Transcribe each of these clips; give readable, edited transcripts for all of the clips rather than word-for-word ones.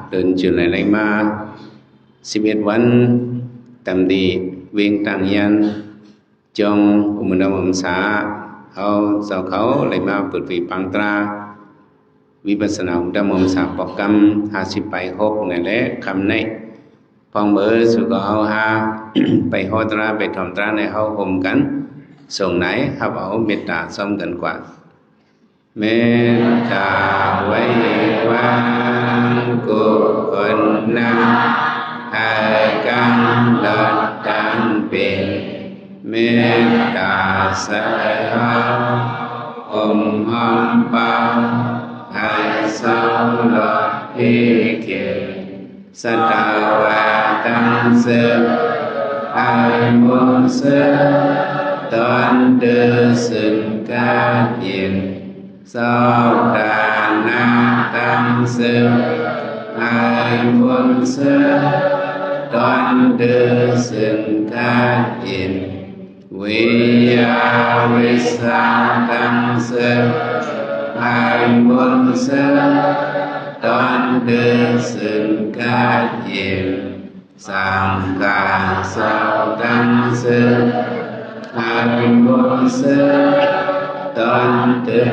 เดินจุดไหนมา11 วันตามดีเวียงต่างยันจงอุมนามมสาเอาเจ้าเขาเลยมาเปิดปีปังตราวิปัสสนาอุดมมสาปกรรม50ไป6นั่นแหละคำนี้พองเบอร์สุก็เอาหา ไปโหตราไปทำตราในเฮาห่มกันส่งไหนครับเอาเมตตาซ้อมกันกว่าเมตตาไว้วางกุศลนำให้กันเลิศดังเป็นเมตตาสละอมหอมเบาให้สาวหลอดที่เกี่ยวสตาวาตังเสให้มุสตอนเดือสึงกาเย็นสาวดานาตังเสให้มุสตอนเดือสึงกาเย็นวิยาวิสาตังเสให้มุสตอนเดือสึงกาเย็นสังฆาสาวตังเสให้มุสตอนเดือ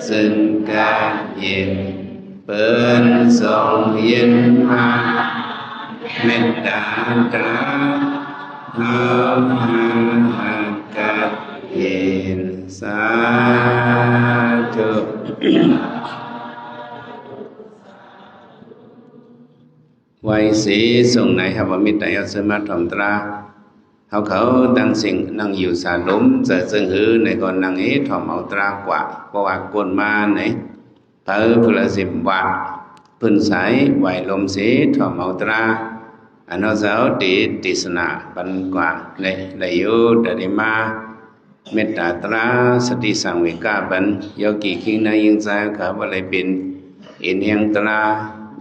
สึงกาเย็นเป็นทรงยินมาเมตตาตราเอาหากัดเย็นสาธุไว้สีส่งไหนครับว่ามิตรยศมาถมตราเขาตั้งสิ่งนั่งอยู่สาล้มจะซึ่งหือในก่อนนั่งนี้ถมเอาตรากว่าเพราะว่ากวนมาไหนเผอพุละ10 ว่าพื้นสายไหวลมสีถมเอาตราอันนั้นเจ้าติสนาบันกว่าในได้อยู่ได้มาเมตตาตราสติสังเวกาบันโยกีคิงนายิงใจเขาว่าอะไรเป็นเอ็นเฮียงตรา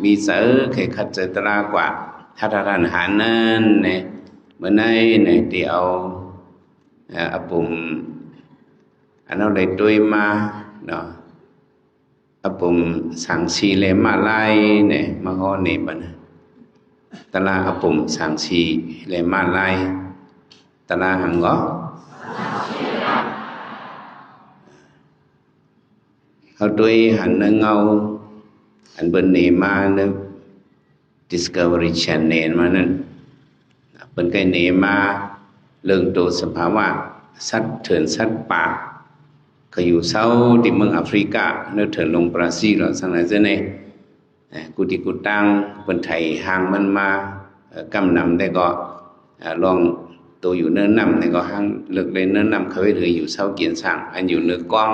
มีเสือเคยขัดใจตรากว่าถ้าทานหานั่นเนี่ยเมื่อไหร่เนี่ยที่เอาปุ่มอันนั้นได้ด้วยมาเนาะปุ่มสังสีเลมาไลเนี่ยมาข้อนี้บันตลาปุ่มสังสีเลมาไลตลาหังก็เขาด้วยหันเงาอันเป็นเนมาเน Discovery Channel มานั่นเป็นไก่เนมาเรื่องตัวสภาวะสัตว์เถื่อนสัตว์ป่าเขาอยู่เซาที่เมืองแอฟริกาเนื้อเถื่อนลงบราซิลหรือสังอะไรเจ้าเนี่ยกุฏิกุตังเป็นไทยห่างมันมากำนำได้ก็ลองตัวอยู่เนื้อนำได้ก็ห่างเลิกเลยเนื้อนำเขาไปถืออยู่เซาเกียนสั่งอันอยู่เนื้อกล้อง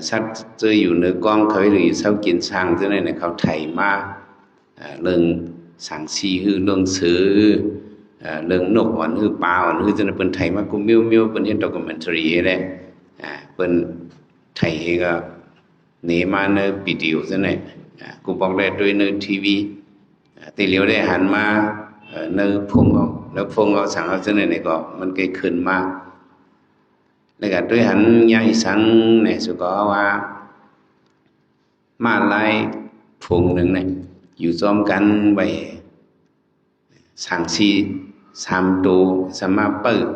สัตว์เจออยู่เนื้อกล้องเขาไปถืออยู่เซาเกียนสั่งเจ้าเนี่ยเขาไทยมาเรื่องสังสีคือเรื่องสือเรื่องนกหวานคือปลาหวานคือจะเป็นไทยมากูมิวเป็นเห็นด็อกเมนทารีเลยเป็นไทยก็เนมาเนวิดีโอซะเนี่ยกูบอกได้ด้วยเนทีวีตีเหลียวได้หันมาเนพงเอาแล้วพงเอาสั่งเอาซะเนี่ยก็มันเกิดขึ้นมาแล้วก็ด้วยหันยายสังเนี่ยสุก็ว่ามาไล่พงหนึ่งเนี่ยอยู่ซ้อมกันไปสังสี3 ตัวสมาเปิด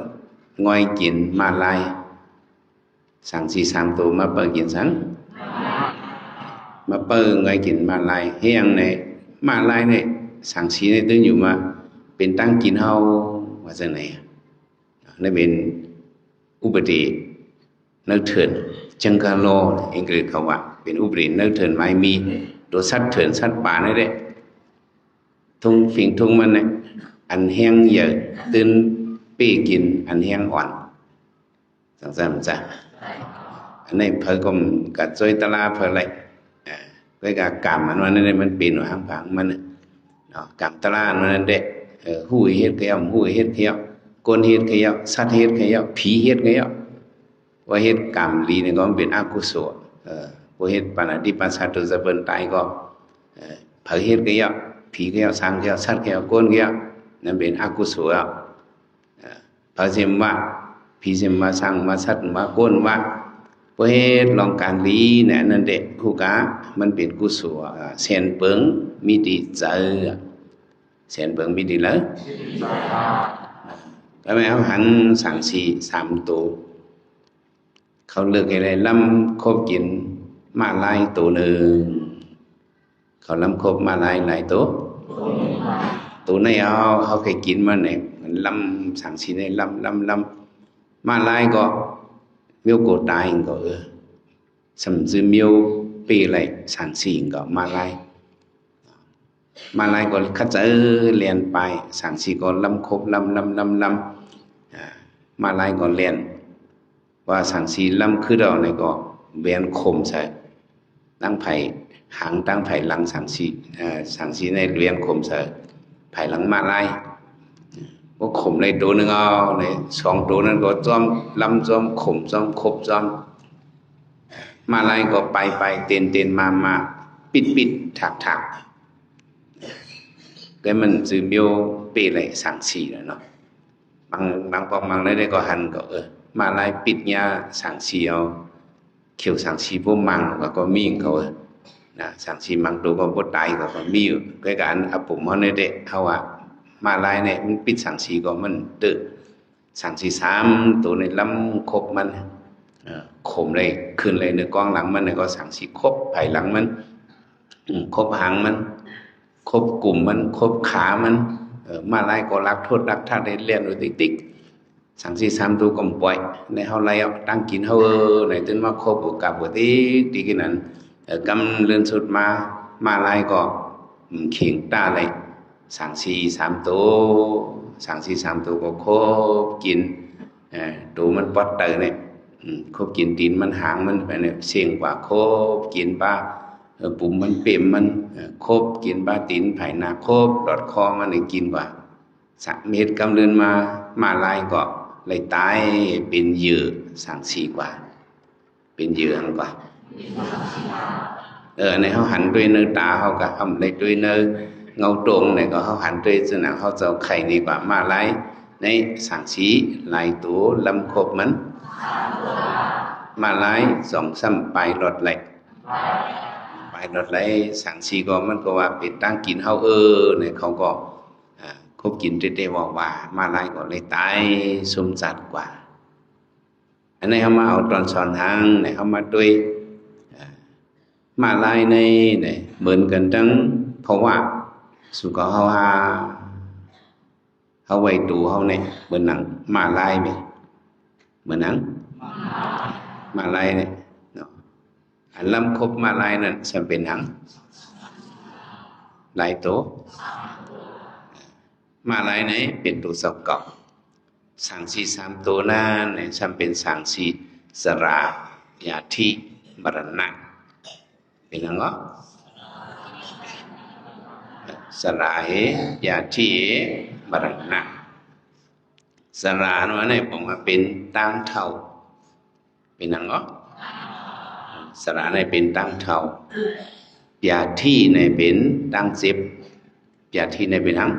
ง่อยกินมาไล่สังสี3 ตัวมาเปิดกินสังมาเปิดง่อยกินมาไล่เฮียงเนี่ยมาไล่เนี่ยสังสีเนี่ยตึงอยู่มาเป็นตั้งกินเฮาว่าจะไหนนั่นเป็นอุบัติเนื้อเถื่อนจังกาโลอังกฤษเขาว่าเป็นอุบัติเนื้อเถื่อนไม่มีตัวสัตว์เถื่อนสัตว์ป่านี่แหละทุ่งฝิ่งทุ่งมันเนี่ยอันแห้งเยอะตื่นปีกินอันแห้งอ่อนสังสารจ้ะอันนี้เพิ่งก็กัดจอยตลาเพิ่งอะไรก็การกำมันนั่นมันปีนหัวหางผังมันเนาะกำตลานั่นเด็กหูเฮ็ดเขียวหูเฮ็ดเขียวก้นเฮ็ดเขียวสัตว์เฮ็ดเขียวผีเฮ็ดเขียวว่าเฮ็ดกำลีนี่ก็เป็นอกุศลพอเฮ็ดปานาดิปัสสะตุจะเป็นตายก็เผยเฮ็ดเขียวผีเขียวสังเขียวสัตว์เขียวก้นเขียวนั่นเป็นอกุศลพระเจมว่าผีเจมมาสังมาสัตว์มาก้นว่า เพราะเหตุลองการลีเนี่ยนั่นเด็กคู่กะมันเป็นกุศลเสียนเปิงมีดีเจอเสียนเปิงมีดีเลยก็ไม่เอาหันสั่งสีสามตัวเขาเลือกอะไรล้ำคบกินมาลายตัวหนึ่งเขาล้ำคบมาลายหลายตัวในเขาเคยกินมาเนี่ยมันล้ำสั่งสีในล้ำมาลายก็miêu cổ đại có sầm dư miêu pi lại sản sinh có Malay có khát chữ liền bài sản sinh có lâm khốp lâm Malay có liền và sản sinh lâm khứ đầu này có bên khổm sẽ đang phải lăng sản sinh này bên khổm sẽ phải lăng Malay có khổm này đồนึงnày song đồนั้นก็จอมลำจอมขมจอมคบจอมมาลายก็ไปเต้นมาปิดถักcái mình từ miêu bê lại sáng xì rồi nó bằng đây có hẳn có mà lại bịt nha sáng xì kiểu sáng xì vô măng có miếng có sáng xì măng đồ có bột đáy có miêu cái anh áp bụng họ này đấy haoมาลายเนี่ยมันปิดสังสีก็มันตึกสังสีสามตัวในลำครบมันขมเลยขึ้นเลยในกองหลังมันเนี่ยก็สังสีครบไผ่หลังมันครบหางมันครบกลุ่มมันครบขามันมาลายก็รักโทษรักท่าได้เรียนโดยติ๊กสังสีสามตัวก็ปล่อยในเฮาไล่ตั้งกินเฮาในจนมาครบกับบุตรที่กินนั้นกำเลื่อนสุดมาลายก็เข่งตาเลยสั่งสีสามตัวก็ครบกินตัวมันปอดเตอเนี่ยครบกินตีนมันหางมันไปเนี่ยเสียงกว่าครบกินป้าปุ่มมันเปี่ยมมันครบกินป้าตีนไผ่นาครบหลอดคอมันเนี่ยกินกว่าสักเม็ดกำเนินมาลายก็เลยตายเป็นเหยื่อสั่งสีกว่าเป็นเหยื่อกว่าในเขาหันด้วยเนื้อตาเขาก็ทำในด้วยเนื้อเงาตรงเนี่ยก็เขาหันด้วยจนเขาจะไข่นี่กว่ามาไล่ในสังสีลายตัวลำคบมันมาไล่สองซ้ำไปรถไหลสังสีก็มันก็ว่าเป็นตั้งกินเขาเนี่ยเขาก็คบกินเต้ๆว่ามาไล่ก็เลยตายสมจัดกว่าอันนี้เขามาเอาตอนสอนทางเนี่ยเขามาด้วยมาไล่ในเนี่ยเหมือนกันทั้งเพราะว่าสุก็เขาไว้ตูเขาเนี่ยเหมือนหนังมาลายไหมเหมือนหนังมาลายเนี่ยอันล้ำครบมาลายนั่นจะเป็นหนังลายโตมาลายไหนเป็นตัวสกอบสังสีสามตัวนั่นเนี่ยจะเป็นสังสีสรายาธิมรณะเป็นหนังก็สลายยาที่มรณะสลาโน้นเนี่ยผมว่าเป็นตั้งเท่าเป็นนังก็สลาเนี่ยเป็นตั้งเท่ายาที่เนี่ยเป็นตั้งสิบยาที่เนี่ยเป็นทั้ง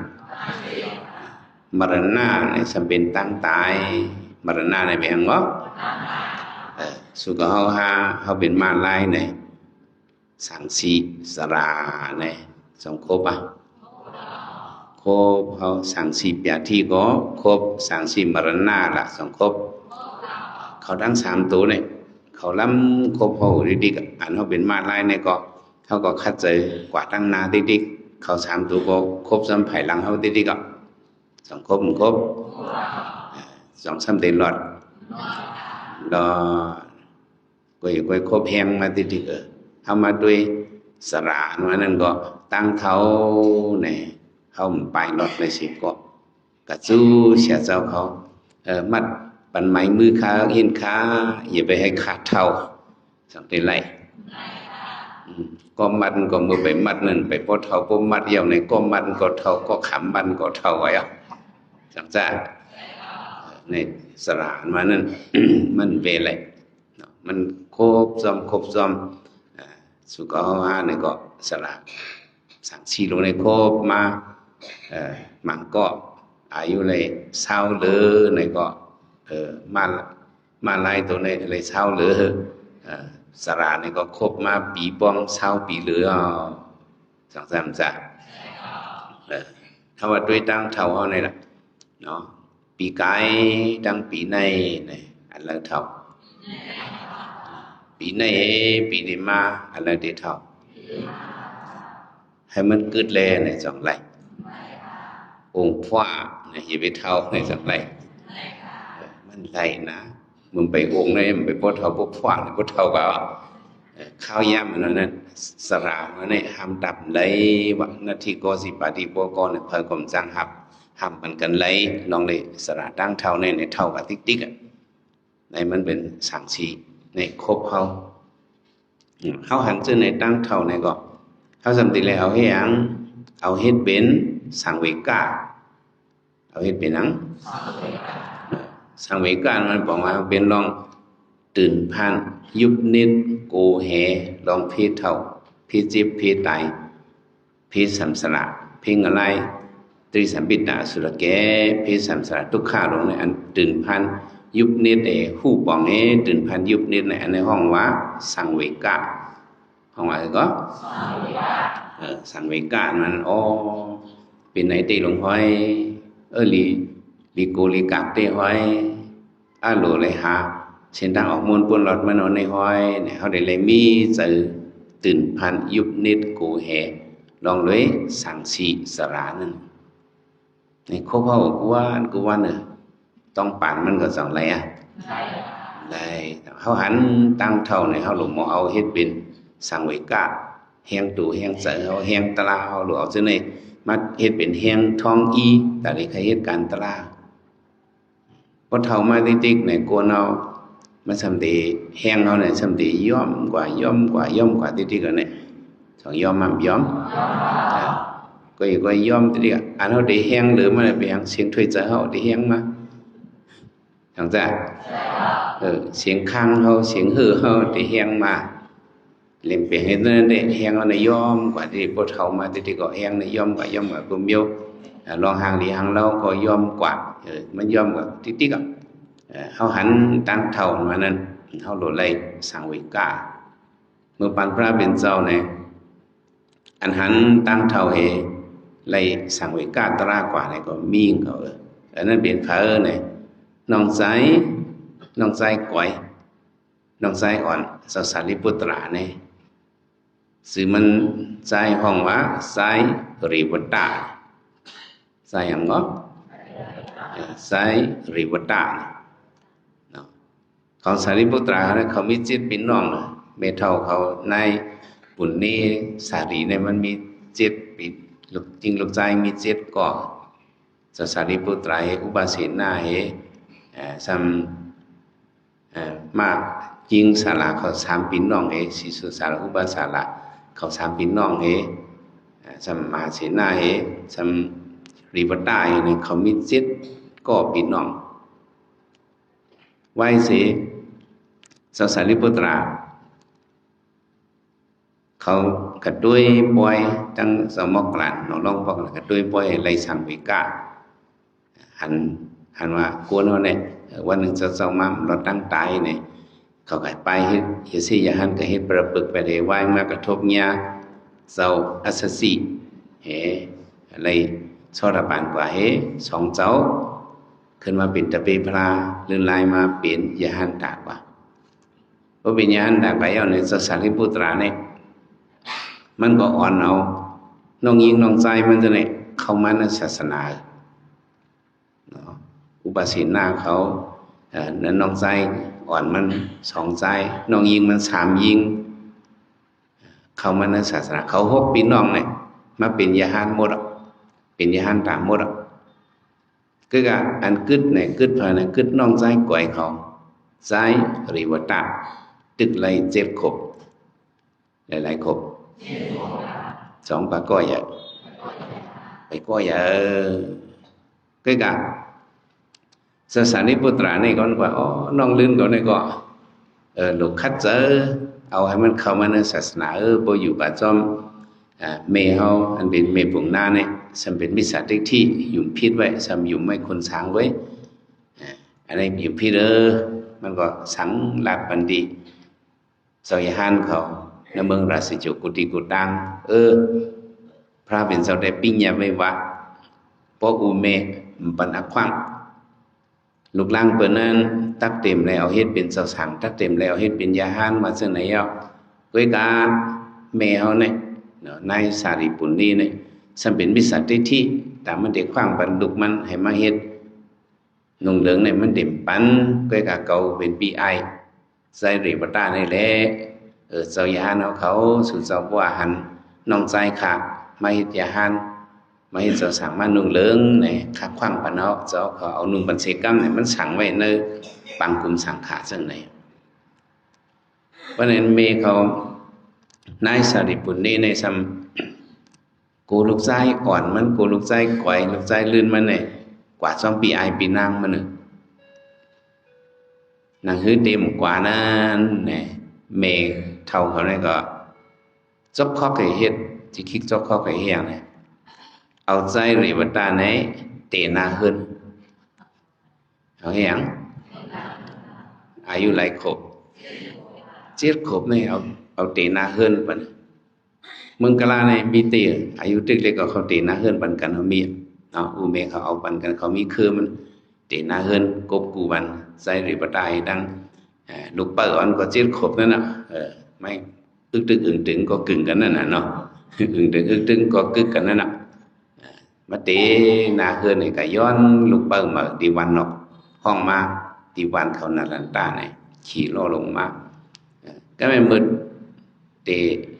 มรณะเนี่ยจะเป็นตั้งตายมรณะเนี่ยเป็นนังก็สุขเขาเป็นมาลายเนี่ยสังสีสลาเนี่ยสองครบครบเขาสังสียาที่ก็ครบสังสีมรณะละสองครบเขาทั้งสามตัวเนี่ยเขาล้ำครบเขาดิกอันเขาเป็นมาลายเนี่ยก็เขาก็คัดใจกว่าตั้งนาดิกเขาสามตัวก็ครบซ้ำไผ่หลังเขาดิกก็สองครบสองซ้ำเต็มหลอดก็ครบแห้งมาดิกเขามาด้วยสระนั่นก็ตั้งเท้าเนี่ยเขาไปรถเลยสิก็กระจู้เสียเจ้าเขามัดปันไม้มือขาเห็นขาอย่าไปให้ขาดเท้าสังเกตไรก็มัดก็มือไปมัดนั่นไปพอเท้าพอมัดเยี่ยวในก็มัดก็เท้าก็ขำมันก็เท้าไว้สังเกตในสระมานั่น มันเวไรมันครบซ้อมสุขภาพเนี่ยก็สละสังสีลงในครบมามันก็อายุเลยเศร้าเลยเนี่ยก็มาลายตัวในเลยเศร้าเลย สระนี่ก็ครบมาปีป้องเศร้าปีเหลือสองสามจ้ะถ้าว่าด้วยตั้งเท่าเขาเนี่ยล่ะเนาะปีกายตั้งปีในเนี่ยอันละเท่าปีในปีนี้มาอันละเดียวเท่าให้มันกึดแลในสองไรองค์ฟ้าเนี่ยอย่าไปเท่าในสองไรมันไรนะมึงไปองค์ไหนมึงไปพดเท่าพวกฟ้าเนี่ยพดเท่ากับข้าวย่ำมันนั่นสระมันเนี่ยห้ามดับเลยว่านาทีก็สิปฏิปกรเนี่ยเพิ่มกลมจังหับห้ามมันกันเลยลองเลยสระตั้งเท่าเนี่ยในเท่ากับติ๊กติ๊กอ่ะในมันเป็นสังสีในครบเขาหันเจอในตั้งเท่าในก็เขาสำติเลยเอาให้ยังเอาเฮ็ดเป็นสังเวกาเอาเฮ็ดเป็นนังสังเวกามันบอกว่าเป็นลองตื่นพันยุบนิดโกแหลองพีเท่าพีจิบพีไตพีสัมสระพีงอะไรตรีสัมปิตาสุรแกพีสัมสระทุกข้าลงในอันตื่นพันยุบนิดหูปองตื่นพันยุบนิดในอันในห้องว่าสังเวกาห้องอะไรก็สังเวกามันเป็นไหนตีหลวงพ่อยลีโกลีกาเต้ห้อยอาโลเลยหาเช่นทางออกมวลปนหลอดมันในห้อยเนี่ยเขาได้เลยมีเจอตื่นพันยุบนิดกูแหลองเลยสังสีสระนั่นในครบเขากูว่าเนี่ยต้องปั่นมันก็สองไรได้เขาหันตั้งเท่าในเขาหลงมอเอาเฮ็ดเป็นสังเวกาแหงตู่แหงเสือเขาแหงตะลาเขาหลวงซึ่งในมัดเฮ็ดเป็นแหงทองอีแต่ในใครเฮ็ดการตะลาพอเท่ามาติ๊กๆในโกนเอามันสำตีแห้งเขาเนี่ยสำตีย่อมกว่าติ๊กๆกันเนี่ยสองย่อมมั่มย่อมก็ย่อมติ๊กอันเขาได้แห้งหรือมันเป็นอย่างเสียงถ้วยใจเขาได้แห้งมาทางจ้ะเสียงข้างเขาเสียงหือเขาได้แห้งมาเล่นเปลี่ยนให้นั่นได้แห้งเขาในย่อมกว่าที่พอเท่ามาติ๊กๆก็แห้งในย่อมกว่ากุมโยลองห่างดีห่างเราก็ย่อมกว่ามันย่อมกว่าติ๊กๆอ่ะเขาหันตั้งเท่ามานั้นเขาโหลดเลยสังเวกาเมื่อปันพระเป็นเจ้าเนี่ยอันหันตั้งเท่าเหเลยสังเวกาตรากว่าเนี่ยก็มีเขาอันนั้นเป็นพระเนี่ยน้องใจก่อยน้องใจอ่อนสารีปุตระเนี่ยสื่อมันใจห้องว่าใจริวตาใจอย่างงอใจริวตาของสารีปุตราเนี่ยเขามีจิตเป็นน้องเมเท่าเขาในปุณณีสารีเนี่ยมันมีจิตปิดจริงลูกใจมีจิตก่อสารีปุตราอุบาสินาซัมมากยิงสาระเขาสามปีน้องสิสุสาระอุบาสาระเขาสามปีน้องซัมมาสินาซัมริวตาเนี่ยเขามีจิตก่อปีน้องไว้สิสารีปุตราเขากระด้วยปอยตั้งสมกลั่นน้องลองบอกกระด้วยปอยไรสังเวกาหันว่ากวนเขาเนี่ยวันหนึ่งจะเจ้ามั่มเราตั้งตายเนี่ยเขาก็ไปเฮ็ดสิยาหันก็เฮ็ดประปึกไปเลยไหวมากระทบเงียเจ้าอัสสีอะไรชอระบานกว่าสองเจ้าขึ้นมาเป็นตะเปพลาเลื่อนลายมาเป็นยาหันตากว่าเพราะเป็นยาหันตากไปเอาในสารีปุตราเนี่ยมันก็อ่อนเอาน้องยิงน้องใจมันจะเนี่ยเข้ามาในศาสนาอุปสินาเขานั้นน้องใจอ่อนมันสองใจน้องยิงมันสามยิงเข้ามาในศาสนาเขา6 ปีน้องเนี่ยมาเป็นยาหันหมดเป็นยาหันตากหมดก็การอันกึดเนี่ยกึดภายในกึดน้องใจก่อยเขาใจริวตาตึกเลย7 ขบหลายๆขบ2 ปากก้อยไปก้อยก็การสารีปุตราเนี่ยก็ว่าน้องลื่นก็เนี่ยก็ลูกคัดเจอเอาให้มันเข้ามาในศาสนาบ่อยู่กับจอมเมเฮาอันเป็นเมปุ่งหน้าเนี่ยสัมเป็นมิจฉาทิฏฐิยุ่มพิษไว้สัมยุ่มไม่คนสังไว้อันนี้ยุ่มพิษมันก็สังหลักบันดี สอยหันเขาในเมืองราชจุกุฏิกุตังพระเป็นเจ้าได้ปิ้งยาไว้วะพวกอุเมปันอักขวังลูกหลานเปิ้นนั้นตักเต็มแล้วเฮ็ดเป็นเจ้าสังตักเต็มแล้วเฮ็ดเป็นยาหานมาจังไหนอ่ะก้อยกาแม่เฮาเนี่ยนายสารีปุณนี่เนี่ยสัมเป็นมิสัตติทิแต่มันได้ขว้างปันลูกมันให้มาเฮ็ดนุ่งเหลืองเนี่ยมันเต็มปันก้อยกาเก่าเป็นปีไอใส่ริบตานี่แหละเจ้ายาหานเขาสู่เจ้าบ่หันน้องใจค่ะมาเฮ็ดยาหานมาเฮ็ดเจ้าสังมานุ่งเหลืองเนี่ยคักขว้างปันเฮาเจ้าเขาเอานุ่งบันเสกรรมเนี่ยมันสังไว้ในปังกุมสังขะจังไหนเพราะนั้นเมเขานายสารีปุณนี่ในซ้ำกูลูกใจอ่อนมันกูลูกใจก่อยลูกใจลื่นมันเนี่ยกว่า2 ปีไอปีนางมันเนี่ยนางฮื้อเต็มกว่านั้นเนี่ยเมเท่าเขาเนี่ยก็จบข้อไก่เฮ็ดที่คิดจบข้อไก่เฮียงเนี่ยเอาใจหรือวัตตาไหนเตนาขึ้นเอาเฮียงอายุหลายขบ7 ขบเนี่ยเอาเตนาขึ้นปันเมืองกะลาเนี่ยมีเตอายุตึกเล็กก็เขาเตนาขึ้นปันกันเขามีอุเมเขาเอาปันกันเขามีคือมันเตนาขึ้นกบกูบันใจหรือวัตตาดังลูกเปิดก็7 ขบนั่นน่ะไม่อึกตึกอึ่งตึงก็กึ่งกันนั่นน่ะเนาะอึ่งตึงอึกตึงก็กึกกันนั่นน่ะมาเตนาขึ้นนี่ก็ย้อนลูกเปิดมาดีวันเนาะห้องมาดีวันเขานารันตาเนี่ยขี่ล้อลงมาก็ไม่มืดเต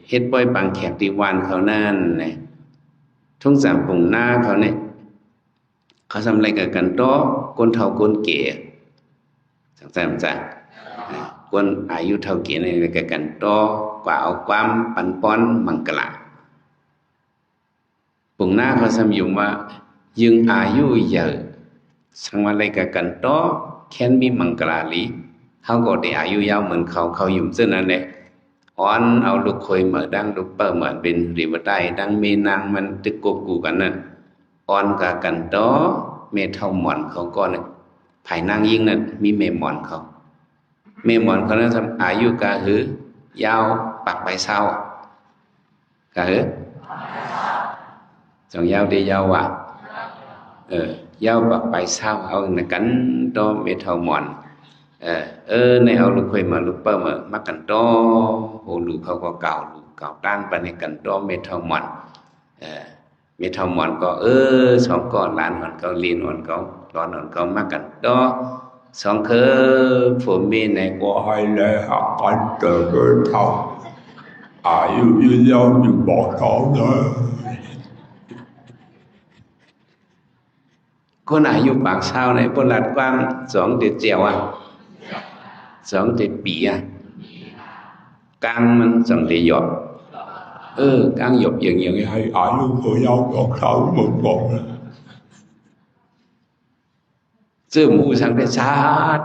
เฮ็ดป้อยปังแขกดีวันเขานั่นเนี่ยทุ่งสามปุ่งหน้าเขาเนี่ยเขาทำอะไรกันโตคนเฒ่าคนแก่จังจ้ะคนอายุเท่าแก่ในกันโตกว่าเอาความปันป้อนมังกลาปุ่งหน้าเขาทำอยู่ว่ายึงอายุเยอะสังว่าอะไรกันโตแค่นมีมังกลาลีเขาก็ได้อายุยาวเหมือนเขาอยู่เช่นนั้นแหละอ่อนเอาลูกคอยเหมือนดังลูกเปิดเหมือนเป็นริบได้ดังมีนางมันตึกกบกูกันนั่นอ่อนกับกันโตเมเท่าหมอนเขาก็เนี่ยภายนางยิ่งนั่นมีเมหมอนเขาเมหมอนเขานั้นทำอายุกะหือยาวปักใบเศร้ากะหือจงยาวดียาวว่ะยาวปักใบเศร้าเอาในกันโตเมเท่าหมอนในเอาลูกคอยมาลูกเปิ้ลมากันโตโหลูกเขาก็เก่าลูกเก่าด้านไปในกันโตเมทัลมอนเมทัลมอนก็2 ก้อนล้านหอนเขาลีนหอนเขาร้อนหอนเขามากันโต2 คือผมมีในก็ให้เลยหักกันเจอด้วยเท่าอายุยืนยาวอยู่บอกเขาเลยคนอายุปากเศร้าในปลัดกว้าง2 เดือนเจียว2 เดือนปีกลางมัน2 เดือนหยดกลางหยดอย่างให้อายุเขายาวบอกเขาหมดบอกซื้อหมูสังเกตชา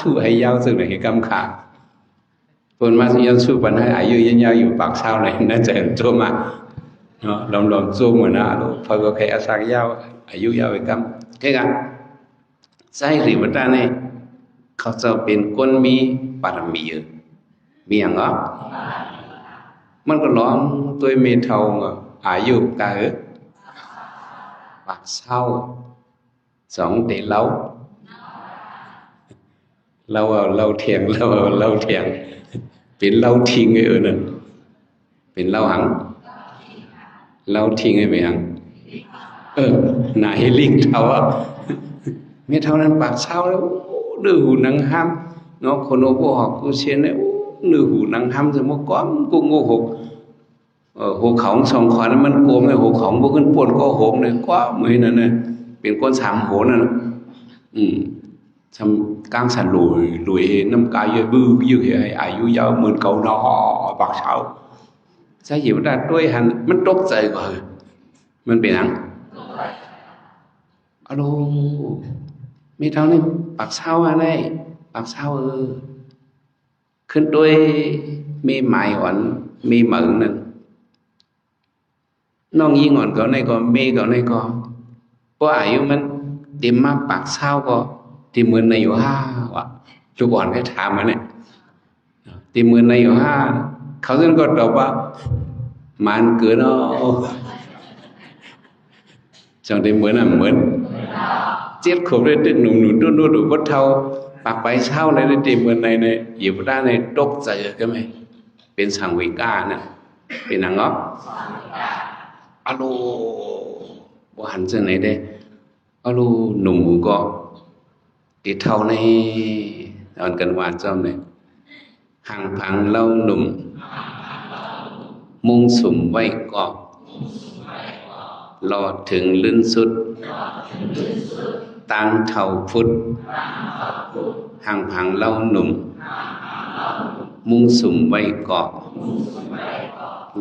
ถูให้ยาวซึ่งให้กำขาคนมายันสู้ปัญหาอายุยืนยาวอยู่ปากเศร้าในน่าจะโจมาเนาะลองโจมหัวหน้าลูกพอก็แค่อาศัยยาวอายุยาวไปกำแค่กันใจหรือวัตตาเนี่ยเขาจะเป็นคนมีบารมีเยอะมีอย่างก็มันก็ร้องตัวเมทัลอายุกะปากเศร้า2 เดือนเล่าเถียงเป็นเล่าทิ้งไอ้นั่นเป็นเล่าหังเล่าทิ้งไอ้ไม่หังหน้าให้ลิงเท่าเมทัลนั้นปากเศร้าแล้วดื้อหูนังห้ามเนาะคนโอ้หอกกูเชียนเนี่ยดื้อหูนังห้ามจะมาก้อมกูโง่หกหัวเขา2 ขวานั้นมันโกงไอ้หัวเขาพวกขึ้นปวดก็โหมเลยก้อมือนั่นน่ะเป็นก้น3 โหนั่นทำกลางสันลุยน้ำกายเยอะบื้อยืดให้อายุยาวเหมือนเก่าเนาะปากเศร้าใช่หิวได้ด้วยหันมันตกใจกว่ามันเป็นยังอะโลมีเท่านี้ปากเศร้าอะไรปากเศร้าขึ้นด้วยมีหมายอ่อนมีเหมือนนั่นน้องยิงอ่อนเขาในก็มีเขาในก็เพราะอายุมันเต็มมาปากเศร้าก็ที่เหมือนในอยู่5ว่ะทุกอ่อนให้ถามมาเนี่ยที่เหมือนในอยู่5 เขาซึ่งก็ตอบว่ามันเกินเอาจังได้เหมือนอ่ะเหมือนเจ็ดขวบได้ตึกหนุ่มๆนู่นๆวัดเท่าปากไปเช่าในได้ตีเหมือนในอยู่ด้านในตกใจก็ไหมเป็นสังเวก้าน่ะเป็นนางงอกอะโลบ่หันจังไหนได้อะโลหนุ่มก็ติเท่าในตอนกันว่าจอมเนี่ยห่างพังเล่าหนุ่มมุ่งสุมไว้กอบรอถึงลื่นสุดตั้งเท่าพุทธห่างพังเล่าหนุ่มมุ่งสุมไว้กอบ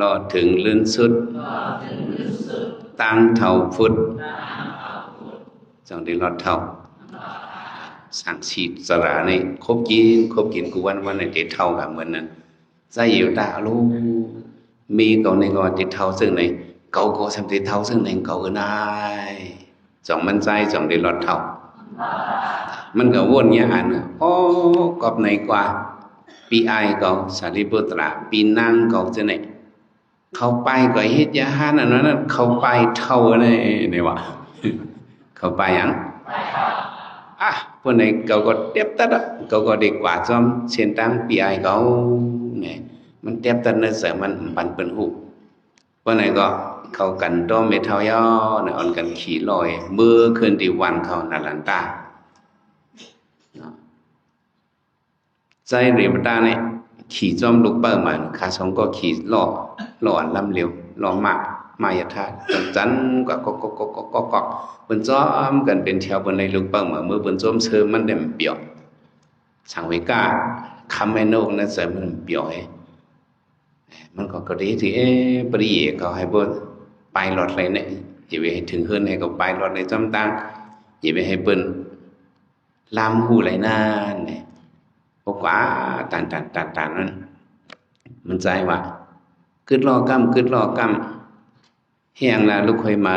รอถึงลื่นสุดตั้งเท่าพุทธจังได้รอดเท่าสั่งฉีดสระนี่คบกินกูวันในติดเท่ากับเหมือนนั้นใจอยู่ตาลูมีเก่าในก่อนติดเท่าซึ่งในเก่าก็สำติดเท่าซึ่งในเก่าก็ได้จ่องมันใจจ่องได้รอดเท่ามันก็วนเงี้ยอ่านโอ้กอบในกว่าปีไอเก่าสารีบุตรปีนั่งเก่าจะไหนเขาไปก็เฮ็ดยาหานอันนั้นเขาไปเท่านี่วะเขาไปยังพวกnày cậu có tiếp tất đó cậu có đi quả cho trên trang pi cậu này mình tiếp tất nó sẽ mình bắn bắn hụพวกnày có cậu cần đo mệt thao yo này on cần khí lòi mưa khơi đi hoàn cậu là lăn taใจเรียบตาเนี่ยขี่จอมลูกเปิ่มันขาสองก็ขี่หล่อลำเร็วหล่อมายาธาจันก็บนจอมกันเป็นแถวบนในลูกเปิ่มือเบนจอมเชิมมันเด่มเปียวสังเวก้าคำไม่โน้นั่นเสริมมันเปียวมันก็ดีที่ปริเยเขาให้บนไปหลอดอะไรเนี่ยอย่าไปให้ถึงเฮือนให้เขาไปหลอดในจำตังอย่าไปให้เปิ้นลามหูไหลนานเนี่ยพวกว่าตันนั้นมันใจว่าคืดรอกำเฮียงละลูกเคยมา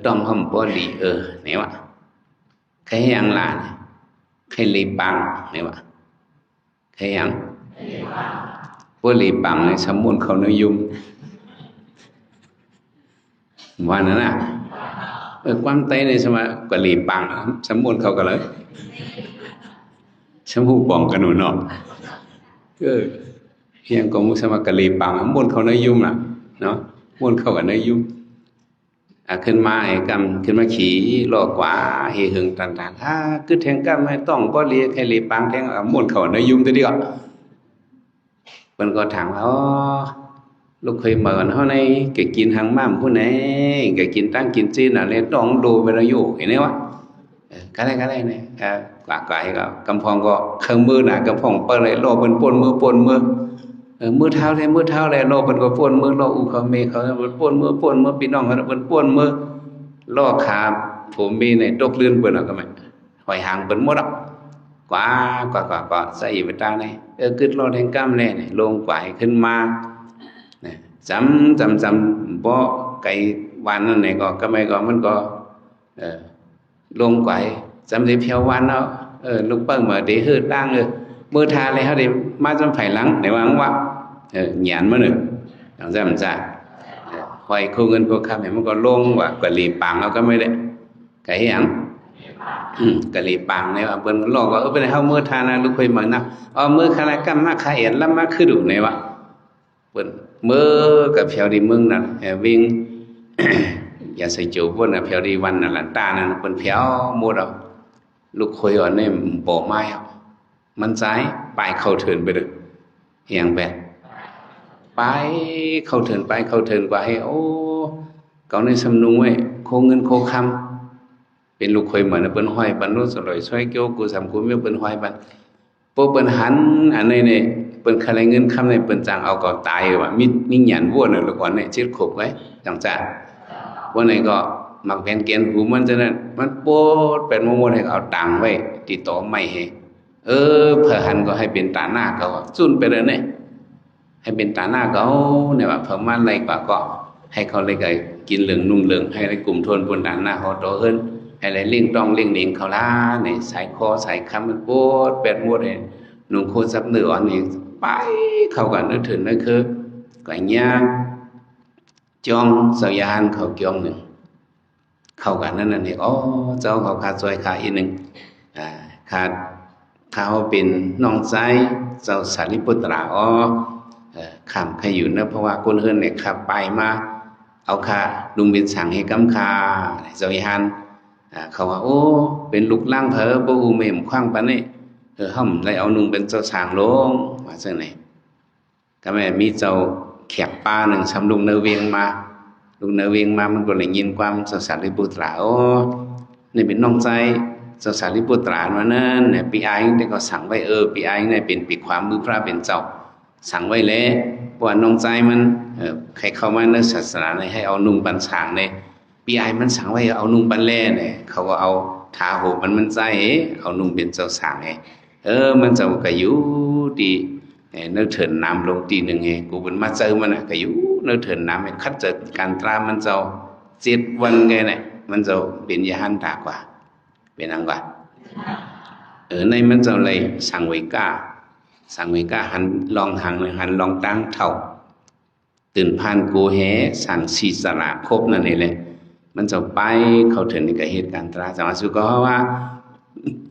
ต้องห้องบอลีเนี่ยวะใครเฮียงละใครลีปังเนี่ยวะใครยังบอลีปังในสมุนเขาเนื้อยุ่มวันนั้นน่ะความเต้ในสมัยกว่าลีปังสมุนเขาก็เลยสมหูปองกันหนูเนาะเฮียงก็มุสมากะลีปังมุนเขาเนื้อยุ่มล่ะเนาะมุนเขากับเนื้อยุ่มขึ้นมาไอ้กำขึ้นมาขี่หลอกกว่าเฮหึงต่างๆคือแทงกำไม่ต้องก็เลียใครลีปังแทงมุนเขาเนื้อยุ่มตัวเดียวมันก็ถามว่าลูกเคยเหมือนเขาในแกกินหางม้ามผู้ไหนแกกินตั้งกินจีนอะไรต้องดูเวลาอยู่เห็นไหมวะcái này này quả cái cầm phòng có không mưa là cầm phòng bơi lại lo bên buồn mưa thao này lo bên có buồn mưa lo u không mê không buồn mưa bị nòng nó bên buồn mưa lo khám phổ mê này đốt lươn bên nào các bạn hỏi hàng bên mua đó quả sai với ta này cứ lo thành cam này lông quảiขึ้นมาจำบ่ไก่วันนั่นnàyก็ไม่ก็มันก็ลงไปจำได้เพียววันเนาะลูกเปิ้งมาเดี๋ยวดังมือทาเลยเขาเดี๋ยวมาจำไผ่หลังเดี๋ยววังว่าหยานมาหนึ่งอย่างเช่นมันจะคอยคู่เงินคู่คำเห็นมันก็ลงว่ากะหรี่ปังเราก็ไม่ได้ไก่ยังกะหรี่ปังเนี่ยว่าเป็นหลอกว่าเป็นเขามือทานะลูกเคยมานะมือขนาดกั้มมากขาเอ็นล้ำมากขึ้นดูเนี่ยวะเป็นมือกับเพียวดีมึงนั่นวิ่งอย่าใส่จูบว่าเพียวดีวันน่ะหลังตานั่นเป็นเพียวมัวเราลูกคุยอ่อนเนี่ยบอกไม่มันใจไปเข้าเถินไปดึกอย่างแบบไปเข้าเถินกว่าให้โอ้เขาในสำนุงไว้โคเงินโคคำเป็นลูกคุยเหมือนเป็นห้อยบรรลุสลอยช่วยเกี่ยวกูสามกูไม่เป็นห้อยบันพวกเป็นหันอันนี้เนี่ยเป็นใครเงินคำเนี่ยเป็นจางเอาก่อตายว่ามีหยันวัวเนี่ยลูกอ่อนเนี่ยชิดขบไว้จังจ้าวันไหนก็มักแผ่นเกียนหูมันจะนั่นมันโปดเป็นมวนให้เอาตังไว้ติดต่อไม่ให้เผื่อหันก็ให้เป็นตาหน้าเขาจุนไปเลยเนี่ยให้เป็นตาหน้าเขาเนี่ยว่าเพิ่มมาอะไรกว่าก็ให้เขาเลยกินเหลืองนุ่งเหลืองให้ได้กลุ่มทนบนตาหน้าเขาโตขึ้นให้ได้เลี้ยงต้องเลี้ยงหนิงเขาล่าเนี่ยสายคอสายคำมันโปดเป็นมวนเลยนุ่งโคซับเนื้อนี่ ไปเข้ากันนึกถึงนั่นคือก่อนย่าจ้องสยานเขาจ้องหนึ่งเข้ากันนั่นนั่นเองอ๋อเจ้าเขาขาดซอยขาอีกหนึ่งขาดเขาเป็นน้องใจเจ้าสารีปุตราอ๋อขำใครอยู่นะเพราะว่าคนเฮือนเนี่ยขับไปมาเอาค่ะลุงเป็นสั่งให้กำคาเจ้าฮันเขาว่าโอ้เป็นลูกล่างเถอะบ่ฮู้แม่มขว้างปานนี้ห่มเลยเอานุ่งเป็นเจ้าสางลงว่าจังไหนก็แม่มีเจ้าแขกป้าหนึ่งสำลุงเนเวียงมาลุงเนเวียงมามันก็เลยยินความเจ้าสารีปุตราโอ้นี่เป็นน้องใจเจ้าสารีปุตราว่านั่นเนี่ยปีไอ้แต่ก็สั่งไว้ปีไอ้เนี่ยเป็นปีความมือพระเป็นเจ้าสั่งไว้แล้วว่าน้องใจมันใครเข้ามาในศาสนาเนี่ยให้เอานุ่งปันสางเนี่ยปีไอ้มันสั่งไว้เอานุ่งปันแล่เนี่ยเขาก็เอาทาโหมันใจเอานุ่งเป็นเจ้าสางไงมันเจ้าก็อยู่ดีนึกถึงน้ำลงตีหนึ่งไงกูเป็นมาเจอมันก็อยู่นึกถึงน้ำมันคัดเจอการตรามันเจ้า7 วันไงเนี่ยมันเจ้าเป็นยาหันตากว่าเป็นอังกว่าในมันเจ้าเลยสั่งไว้ก้าหันลองหันลองตั้งเท่าตื่นผ่านกูแหสั่งศีสระครบนั่นเองเลยมันจะไปเขาถึงในกับเหตุการณ์ตราสมาสุก็ว่า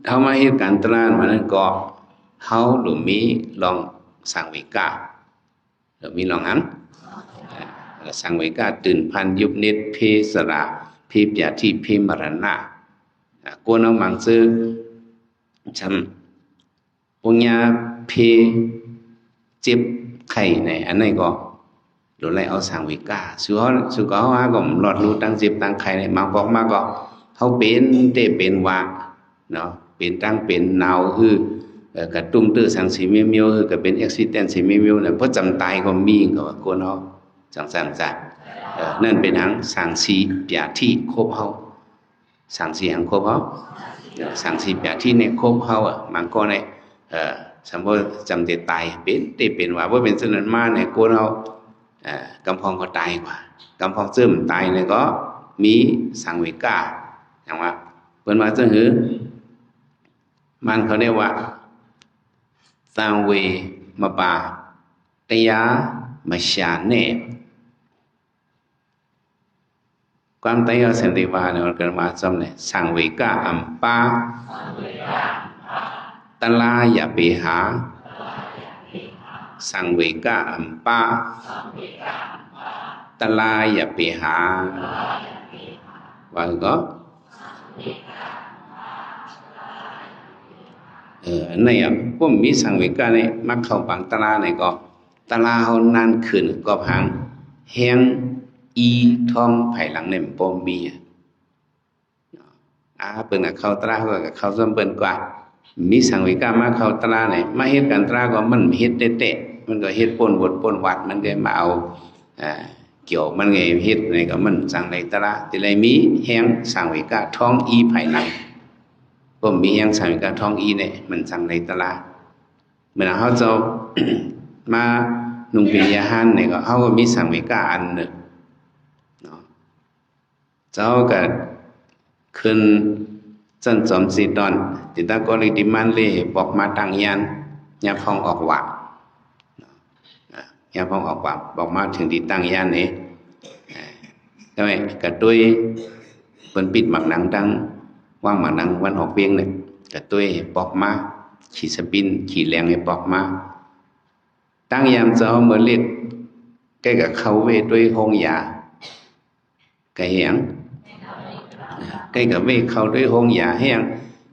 เขามาเหตุการณ์ตรามันนั่นก็เขาหรือมีลองสั่งไว้ก้าหรือมีลองหันสั่งไว้ก้าตื่นผ่านยุบนิดเพสระเพปยาที่เพมรณะกวนเอามังซื้อฉันปุญญาเพเจ็บไข่ในอันนี้ก็หรือไรเอาสั่งวิกาสุก็ว่าก็หลอดรู้ตั้งเจ็บตั้งไข่ในมาบอกมาก็เขาเป็นเตเป็นว่าเนาะเป็นตั้งเป็นนาวคือกระตุ้มตื้อสังสีเมียวคือก็เป็นอุบิเหตุสีเมียวเนี่ยเพราะจำตายก็มีก็ว่าคนเขาสั่งจัดนั่นเป็นหางสั่งสีเปียที่ครบเขาสั่งสีหางครบเขาสั่งสีเปียที่ในครบเขามันก็ในสมมติจำเตตายเป็นว่าเป็นสนันมาเนี่ยคนเรากำพองก็ตายกว่ากำพองเสื่อมตายเนี่ยก็มีสังเวก้าอย่างว่าเป็นว่าจะหือมันเขาเรียกว่าสังเวมาปาตยามาชาเน่ความตยาสันติวาเนี่ยมันเกิดมาจำเนี่ยสังเวก้าอัมปาตลาอย่าไปหาสังเวก้าอัมปาตลาอย่าไปหาว่าก็ในพวกมีสังเวก้าเนี่ยมักเข้าปังตลาเนี่ยก็ตลาเขานานขึ้นก็พังแห้งอีท้องไผ่หลังเนี่ยปมมีเปิ่นกับเข้าตลาก็กับเข้าซ้ำเปิ่นกว่ามีสังเวก้ามาเข้าตลาเนี่ยมาเฮ็ดกันตลาก็มันเฮ็ดเตะมันก็เฮ็ดปนบดปนวัดมันก็มาเอาเกี่ยวมันไงเฮ็ดนี่ก็มันสังในตลาแต่ไรมีแห้งสังเวก้าท้องอีไผ่หลังผมมีแห้งสังเวก้าท้องอีเนี่ยมันสังในตลาเหมือนเขาจะมานุ่งเป็นยาหันเนี่ยก็เขาก็มีสังเวก้าอันหนึ่งเนาะเจ้าก็ขึ้นจันจอมสีดอนติตาก็เลยดิมันเลยบอกมาตั้งยันยาพองออกว่ายาพองออกว่าบอกมาถึงที่ตั้งยันนี่ทำไมกระตุ้ยเป็นปิดหมักหนังดังว่างหมักหนังวันออกเวียงเนี่ยกระตุ้ยปอกมาขี่สปินขี่แรงให้ปอกมาตั้งยามเจ้าเมื่อเล็กใกล้กับเขาเวด้วยห้องยาไก่เหียงใกล้กับเวเขาด้วยห้องยาแห้ง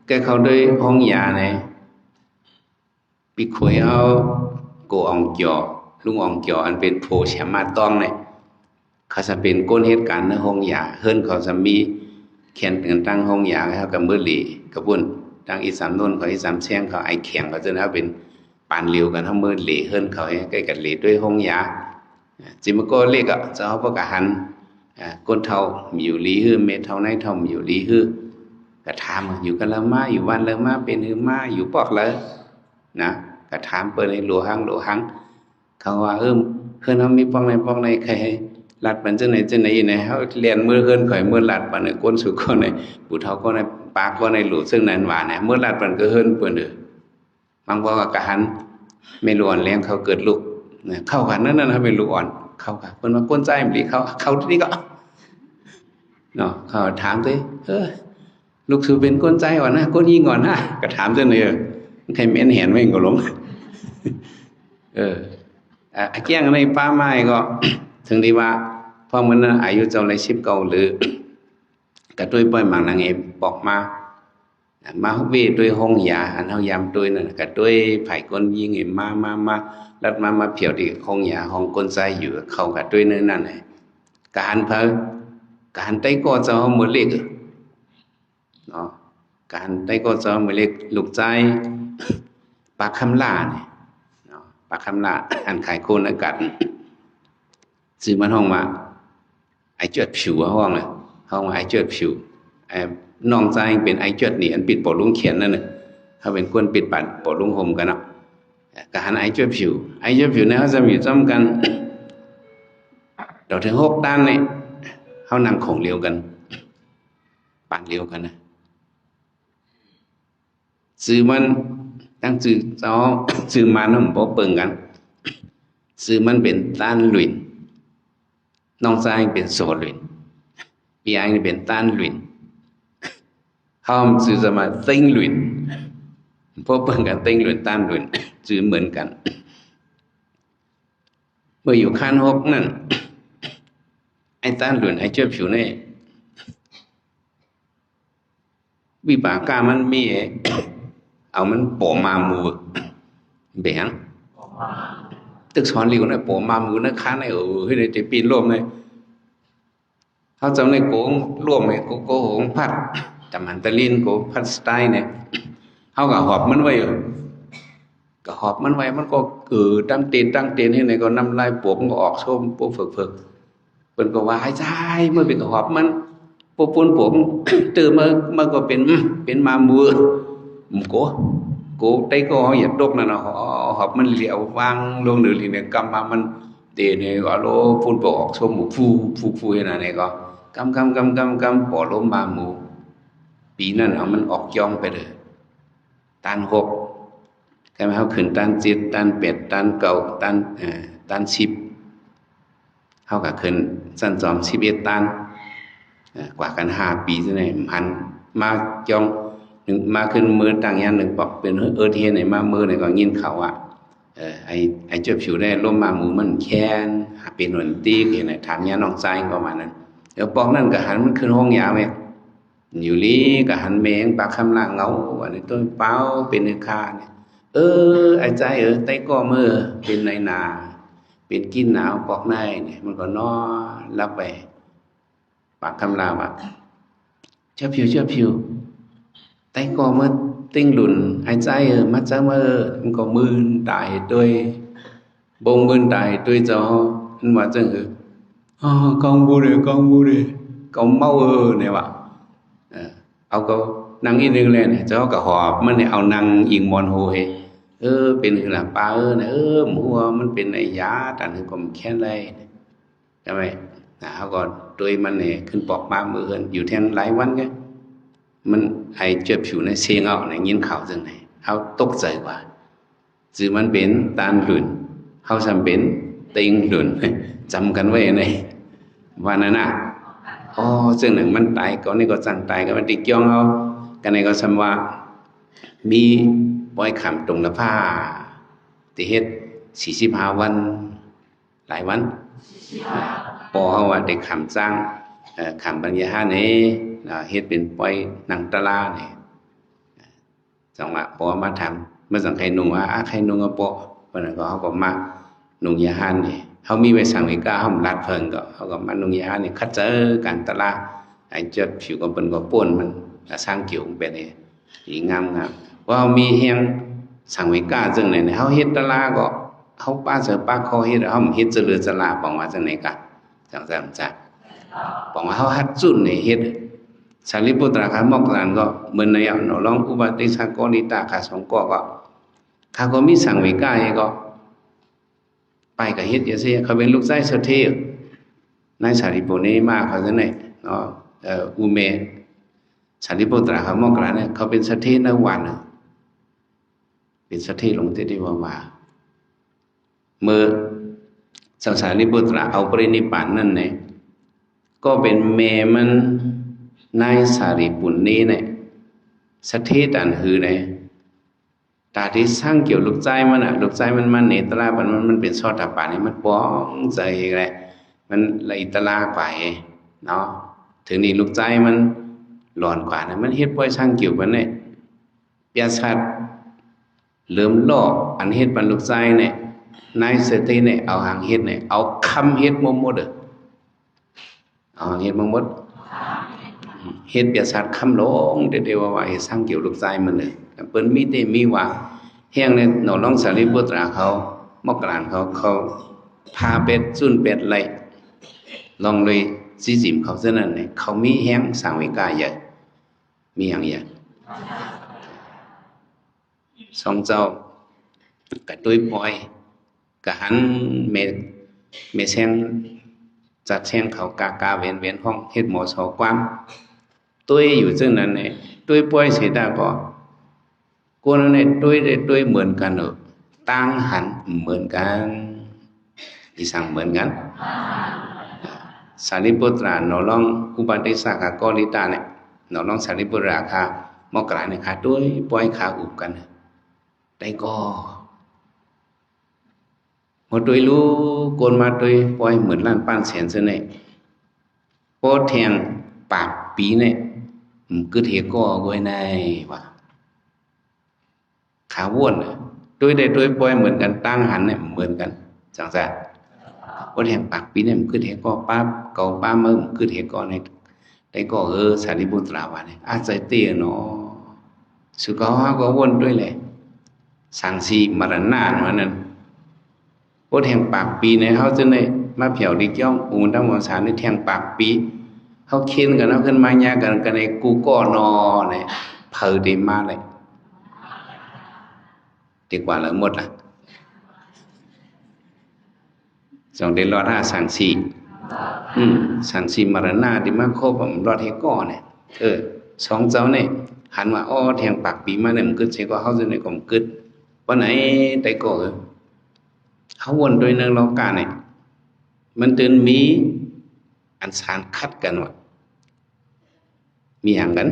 ใกล้เขาด้วยห้องยาเนี่ยปีขวยเอาโกอองจอลุงอองจออันเป็นโผแชมาต้องเนี่ยเขาจะเป็นก้นเหตุการณ์ในห้องยาเฮิรนเขาจะมีแข่งกันตั้งห้องยาเขากับมือหลีกับบุญตั้งอีสามโน่นเขาอีสามแช่งเขาไอแข่งเขาจะนะเป็นปานเลียวกันทั้งมือหลีเฮิรนเขาใกล้กันหลีด้วยห้องยาจิมก็เรียกจะเขาประกาศหันก้นเท่ามีอยู่ลีฮื้อเม็ดเท่าในเท่ามีอยู่ลีฮื้อกระทำอยู่กันละมาอยู่วันละมาเป็นฮื้อมาอยู่ปอกเลยนะกระทำเปิดในหลวงเขาว่าเพื่อนเขามีปองในใครลัดมันจะไหนเนี่ยเขาเรียนเมื่อเฮือนข่อยเมื่อลัดปันในก้นสุกก็ในบุตรเขาก็ในปากก็ในหลุดซึ่งนั้นว่าเนี่ยเมื่อลัดปันก็เฮือนเปิดบางบอกกระหัน ไม่รู้อ่อนเลี้ยงเขาเกิดลูกนะเข้ากันนั่นนะไม่รู้อ่อนเข้ากันเพิ่นว่าก้นใจมันดีเขาที่นี่ก็เนาะเขาถามสิลูกสูเป็นก้นใจก่อนนะก้นยิงก่อนนะก็ถามซะเนี่ยใครเม้นเห็นไม่ก็หลงเกี้ยงในป้าไม้ก็ ถึงที่ว่าพอมันอายุเจ้าเลย10 เก่าหรือกระตุ้ยป้อยหมังนางเอบอกมาเวด้วยห้องยาอันเฮายามด้วยนั่นกระตุ้ยไผ่ก้นยิงมาลัดมาเพียวที่ห้องยาห้องก้นใจอยู่เข้ากระตุ้ยนั่นน่ะการไต้ก็เจ้ามือเล็กเนาะการไต้ก็เจ้ามือเล็กลูกใจปากคำลาเนี่ยเนาะปากคำลาอันขายโคนอากาศซื้อมันห้องมาไอเจิดผิวห้องเลยห้องไอเจิดผิวน้องใจเป็นไอเจิดนี่อันปิดปอลุงเขียนนั่นน่ะเขาเป็นคนปิดปัดปอลุงห่มกันเนาะการไอเจิดผิวเนี่ยเขาจะมีจำกันเราถึง6 ด้านเนี่ยเขานั่งของเลี้ยวกันปั่นเลี้ยวกันนะซื้อมันตั้งซื้อมันมันบ่เปิงกันซื้อมันเป็นต้านหลุยน้องชายเป็นโซหลุยพี่ไอ้เป็นต้านหลุยเขาซื้อจะมาติ้งหลุยพอเปิงกันติ้งหลุยต้านหลุยซื้อเหมือนกันเมื่ออยู่ขั้น6นั่นไอ้ต้านหลุยไอ้เจ้าผิวนี่วิบากกามันมีเอามันปอมามือแบ่งตึกสอนลิวนะปอมามือนะค้าในให้ได้จะปีนร่วมเลยเขาจำในโกงร่วมไอ้โกหงพัดแต่มันตะลินโกพัดสไตล์เนี่ยเขาก็หอบมันไว้ก็หอบมันไว้มันก็ตั้งเตีนให้ไหนก็น้ำลายปวกมันก็ออกส้มปวกฝึกเพิ่นก็ว่าให้ใช่เมื่อเป็นหอบมันปวกผมตื่นมาก็เป็นมามือโกไต้ก็อย่าดกนั่นน่ะหอบมันเหลียววางลงหรือเนี่ยกำมามันเตเนี่ยก็โลฝุ่นปอกส้มหมูฟูนั่นนี่ก็กำปอลมมาหมูปีนั้นเอามันออกย่องไปเลยตัน6ก็มาเฮาขึ้นตัน7ตัน8ตัน9ตัน10เฮาก็ขึ้นสั้นจอม11ตันกว่ากัน5 ปีซะนี่พันมาจองมาขึ้นมือต่างยันหนึ่งบอกเป็นเทียนไหนมามือไหนก็ยินเขาอ่ะไอเจ้าผิวได้ร่มมาหมูมันแค้นเป็นหนตีกี่ไหนถามยาน้องใจประมาณนั้นเดี๋ยวปอกนั่นก็หันมันขึ้นห้องยาไหมอยู่ลีก็หันแมงปากคำล่างเงาอันนี้ต้นเป้าเป็นเนื้อคาเนี่ยไอใจไต้ก็มือเป็นในนาเป็นกินหนาวปอกในเนี่ยมันก็นอนรับไปปากคำลาว่าเจ้าผิวไต้ก็มือติ้งหลุนไอ้ใจมัดจ้ามันก็มืนตายด้วยบงมืนตายด้วยจอมันว่าจังcon bu đi con mau nàyว่ะเอาก็นั่งอีนึงเลยเนี่ยเจ้าก็หอบมันเนี่ยเอานั่งยิงมอนโหเฮเป็นคือล่ะป้าเนี่ยหมูมันเป็นไอ้ยาตันคือก็แค่ไรใช่ไหมเขาก็โดยมันเนี่ยขึ้นปอกมามือเอินอยู่แทนหลายวันไงมันไอเจ็บผิวในเสียงเอาในยินข่าวจังไหนเขาตกใจกว่าจือมันเป็นตานหลุนเขาจำเป็นติงหลุนจำกันไว้ในวันนั้นซึ่งหนึ่งมันตายก็นี่ก็จังตายก็มันติดเกี่ยวเอากันในก็สำว่ามีปล่อยขำตรงละผ้าติเฮ็ด45 วันหลายวันพอเขาว่าได้ขำจ้างขำปัญญาเนี่ยเฮ็ดเป็นปล่อยหนังตะลาเนี่ยจังหวะพอมาทำเมื่อสังใครนุ่งว่าใครนุ่งก็ปอเพราะนั้นก็เขาก็มานุ่งยาฮันเนี่ยเขามีไว้สั่งไว้ก้าเขาลัดเพิ่งก็เขาก็มานุ่งยาฮันเนี่ยคัดเจอการตะลาไอ้เจ็บผิวก็เป็นก็ป้วนมันสร้างเกี่ยวเป็นเนี่ยอีงามว่ามีเฮียงสั่งไว้ก้าจังไหนเนี่ยเขาเฮ็ดตะลาก็เขาป้าเสือป้าคอเฮ็ดเขาเฮ็ดเจริญจลาบอกว่าจังไหนกันจังบอกว่าเขาฮัดจุนเนี่ยเฮ็ดสารีบุตรขาหมอกลานก็เหมือนในเอาหนอลองอุบัติสักกนิตาขาสองก็ข้าก็มีสั่งไว้ก้าก็ไปกับเฮ็ดอย่างเสียเขาเป็นลูกไส้เสถียรนายสารีบุตรนี่มากเขาจะไหนอุเมสารีบุตรขาหมอกลานเนี่ยเขาเป็นเสถียรในวันเป็นเสถียรลงที่ว่า เมื่อสารีบุตรเอาปรินิพพานนั่นเนี่ยก็เป็นเมมันนายสารีบุตรนี้เนี่ยสะเทตันหือเนี่ยตาที่สร้างเกี่ยวลูกใจมันอ่ะลูกใจมันเนตรามันเป็นซอดตาป่านี่มันป้องใจแหละมันเลยตลาไปเนาะถึงนี่ลูกใจมันหลอนกว่านะมันเฮ็ดป่วยสร้างเกี่ยวมันเนี่ยเปียชัดเริ่มลอกอันเฮ็ดบรรลุใจเนี่ยนายเสตีเนี่ยเอาหางเฮ็ดเนี่ยเอาคำเฮ็ดหมดเลยเอาหางเฮ็ดหมดเฮ็ดเปียชัดคำลงเดี๋ยวว่าเฮ็ดสร้างเกี่ยวลูกใจมันเนี่ยเปิ้นมีแต่มีว่าแห้งเนี่ยหนอลองสารีบุตรเขามอกกลานเขาพาเป็ดจุนเป็ดไหลลองเลยสิจิมเขาเท่านั้นเนี่ยเขามีแห้งสังวิกาเยอะมีอย่างเยอะสองเจ้ากะตุ้ยปอยกะหันเมแซงจัดแซงเขากาเวียนห้องเฮ็ดหมอสอความตุ้ยอยู่ซึ่งนั้นเนี่ยตุ้ยปอยเสียดาก็คนนั้นเนี่ยตุ้ยเหมือนกันเหรอตั้งหันเหมือนกันอีสังเหมือนกันสารีบุตรหนอลองอุปติสสะกะกอลิตาเนี่ยหนอลองสารีบุตรค่ะมอกลายเนี่ยค่ะตุ้ยปอยขาอุบกันได้ก็หมดตุ้ยรู้โกนมาตุ้ยปอยเหมือนล้านป้านแสนเสน่ห์โปแทงปากปีเนี่ยcứ thế có cái này và khá buồn tôi đây tôi bôi mượnกันตั้งหันเนี่ยเหมือนกันจังซะบ่แห่งปากปีเนี่ยคือเทก็ป้าเก่าป้าเมื่อคือเทก็ในได้ก็สารีบุตรว่าเนี่ยอาใจเตี้ยเนาะสุขภาพก็วนด้วยเลยสังสีมรณะว่านั้นบ่แห่งปากปีเนี่ยเฮาจะได้มาเผียวดิจ้องอูนทั้งหมดสารนี่แทงปากปีเขาเคียนกันเขาขึ้นมาญากันในกูก็นอเนี่ยเผยดีมากเลยดีกว่าเลยหมดละสองเดือนรอดห้าสังสีสังสีมรณะดีมากครบผมรอดให้ก่อเนี่ยสองเจ้าเนี่ยหันว่าอ้อแทงปากปีมาเนี่ยมันกึศใช่ก็เขาจะในกลมกึศวันไหนได้ก็เขาวนโดยเนื้อโลกาเนี่ยมันตื่นมีอันสารคัดกันว่ามีอย่างกัน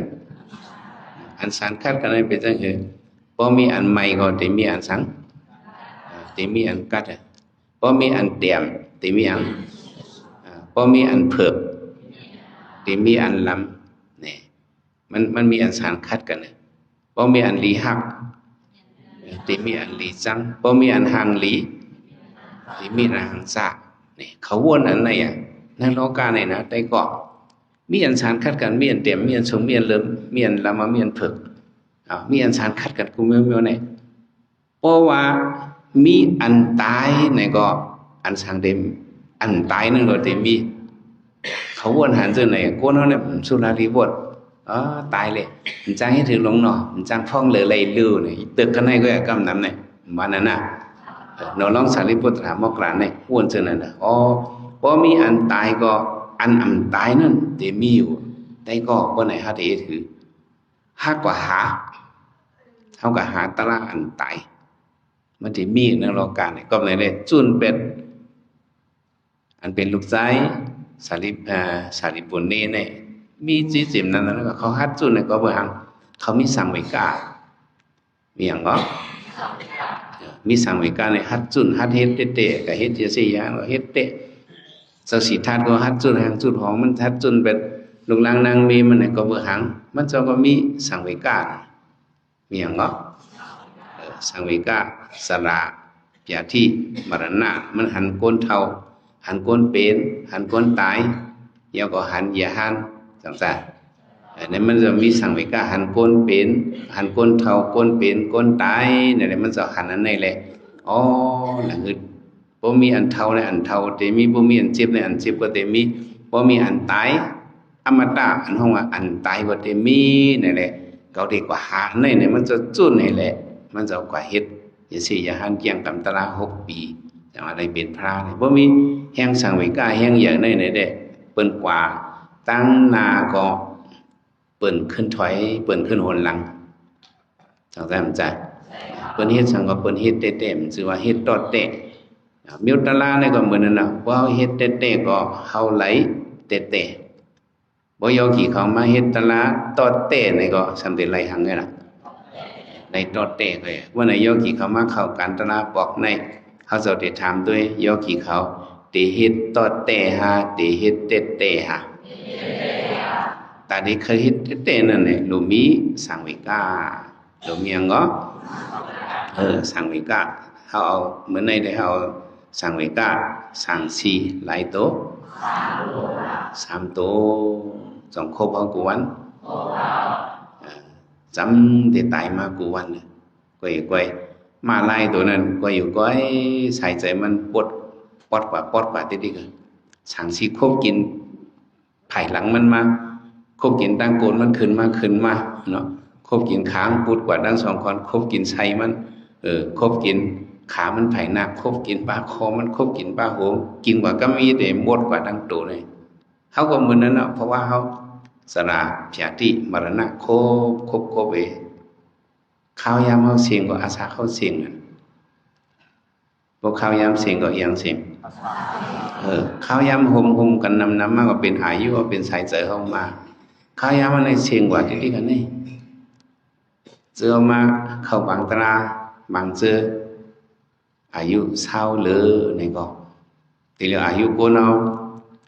อันสารคัดกันเป็นจังเหรอพอมีอันใหม่ก็แต่มีอันสังแต่มีอันกัดพอมีอันเตียมแต่มีอันพอมีอันเผือกแต่มีอันลำเนี่ยมันมีอันสารคัดกันพอมีอันลีหักแต่มีอันลีจังพอมีอันหางลีแต่มีอันหางซาเนี่ยเขาวนอันไหนในโลกาเนี่ยนะได้ก็มีอันสารคัดกันมีอันเต็มมีอันสงมีอันเลิมมีอันลำมีอันเผือกมีอันสารคัดกันกูเมียวเนี่ยเพราะว่ามีอันตายเนี่ยก็อันสังเต็มอันตายนั่นก็เต็มมีเขาวนหันเจอไหนกูนั่นเนี่ยสุรารีบดตายเลยมันจ้างให้ถือลงหน่อมันจ้างฟ้องเลยเลยลื้อเนี่ยตึกกันให้ก็กำน้ำเนี่ยวันนั้นน่ะเราลองสารีบุตรถามมกราเนี่ยวนเจอไหนนะพอมีอันตายก็อันตายนั่นเต็มมีอยู่ได้ก็วันไหนหาเดถือหากว่าหาเท่ากับหาตารางอันตายมันจะมีในโลกาเนี่ยก็เลยจุนเป็ดอันเป็นลูกใจสารีบุญนี่เนี่ยมีจีจิมนั้นแล้วก็เขาฮัดจุนเนี่ยก็เบื่อหังเขามีสังเวกามีอย่างก็มีสังเวกาเนี่ยฮัดจุนฮัดเฮ็ดเตะกับเฮ็ดเจสียางก็เฮ็ดเตะสักสีธาตุก็ฮัดจุนหางจุนของมันฮัดจุนเป็นลุงลังนางมีมันเนี่ยก็เบื่อหังมันจะก็มีสังเวกามีอย่างก็สังเวกาสระยาที่มรณะมันหันก้นเท่าหันก้นเป็นหันก้นตายเยาก็หันยาหันต่างๆนี่มันจะมีสังเวกาหันก้นเป็นหันก้นเท่าก้นเป็นก้นตายเนี่ยมันจะหันอันไหนเลยหนังอึดบ่มีอันเท่าในอันเท่าแต่มีบ่มีอันเจ็บในอันเจ็บก็แต่มีบ่มีอันตายอมตะอันห้องว่าอันตายก็แต่มีนี่แหละเขาดีกว่าหาเนี่ยมันจะจุ่นนี่แหละมันจะกว่าเฮ็ดอย่าสิอย่าหันเกี่ยงตำตาราง6 ปีจังอะไรเป็นพระเนี่ยบ่มีแห่งสังเวกาแห่งอย่างในเด้เปิ้นกว่าตั้งนาก็เปิ้นขึ้นถอยเปิ้นขึ้นหนหลังจังซั่นจ้ะเปิ้นเฮ็ดสังก็เปิ้นเฮ็ดเตะๆมันชื่อว่าเฮ็ดตอดเตะ มิวตลาเนี่ยก็เหมือนนั่นนะว่าเฮ็ดเต้ๆก็เฮาไหลเต้ๆบ่ยอกี่เขามาเฮ็ดตลาตอดเต้เนี่ยก็สำเร็จไหลหังไงล่ะในตอดเต้ก็ว่าไหนยอกี่เขามาเข้าการตลาบอกในเฮาจะได้ถามด้วยยอกี่เขาติเฮ็ดตอดเต้หาติเฮ็ดเต้หาตาได้เคยเฮ็ดเต้นั่นแหละลูมีสังวิกาลูมีหยังก็สังวิกาเฮาเอาเหมือนในได้เฮาสังวิกาสังสีหลายโต3โตจงครบเฮากูวันจำได้ตายมากูวันก้อยมาไล่ตัวนั้นก็อยู่ก้อยใส่ใจมันปวดปอดกว่าติดๆกันสังสีครบกินไผ่หลังมันมาคบกินตั้งโกนมันขึ้นมาเนาะคบกินค้างปูดกว่าดังสองคนคบกินไส้มันคบกินขามันไผ่หนักคบกินปลาคอมันคบกินปลาโหกินกว่าก็มีแต่หมดกว่าดังโตเลยเขาก็เหมือนนั้นเนาะเพราะว่าเขาสระพิจติมรณะคบข้าวยามเขาเสียงก็อาสาเขาเสียงพวกข้าวยามเสียงก็เอียงเสียงข้าวยามหมกันนำมากกว่าเป็นอายุว่าเป็นสายเจอเข้ามาข้าวยามมันในเสียงกว่าที่กันนี่เจอมาเข้าบางตราบางเจออายุเศร้าเลยนี่ก็ทีเดียวอายุกูเนาะ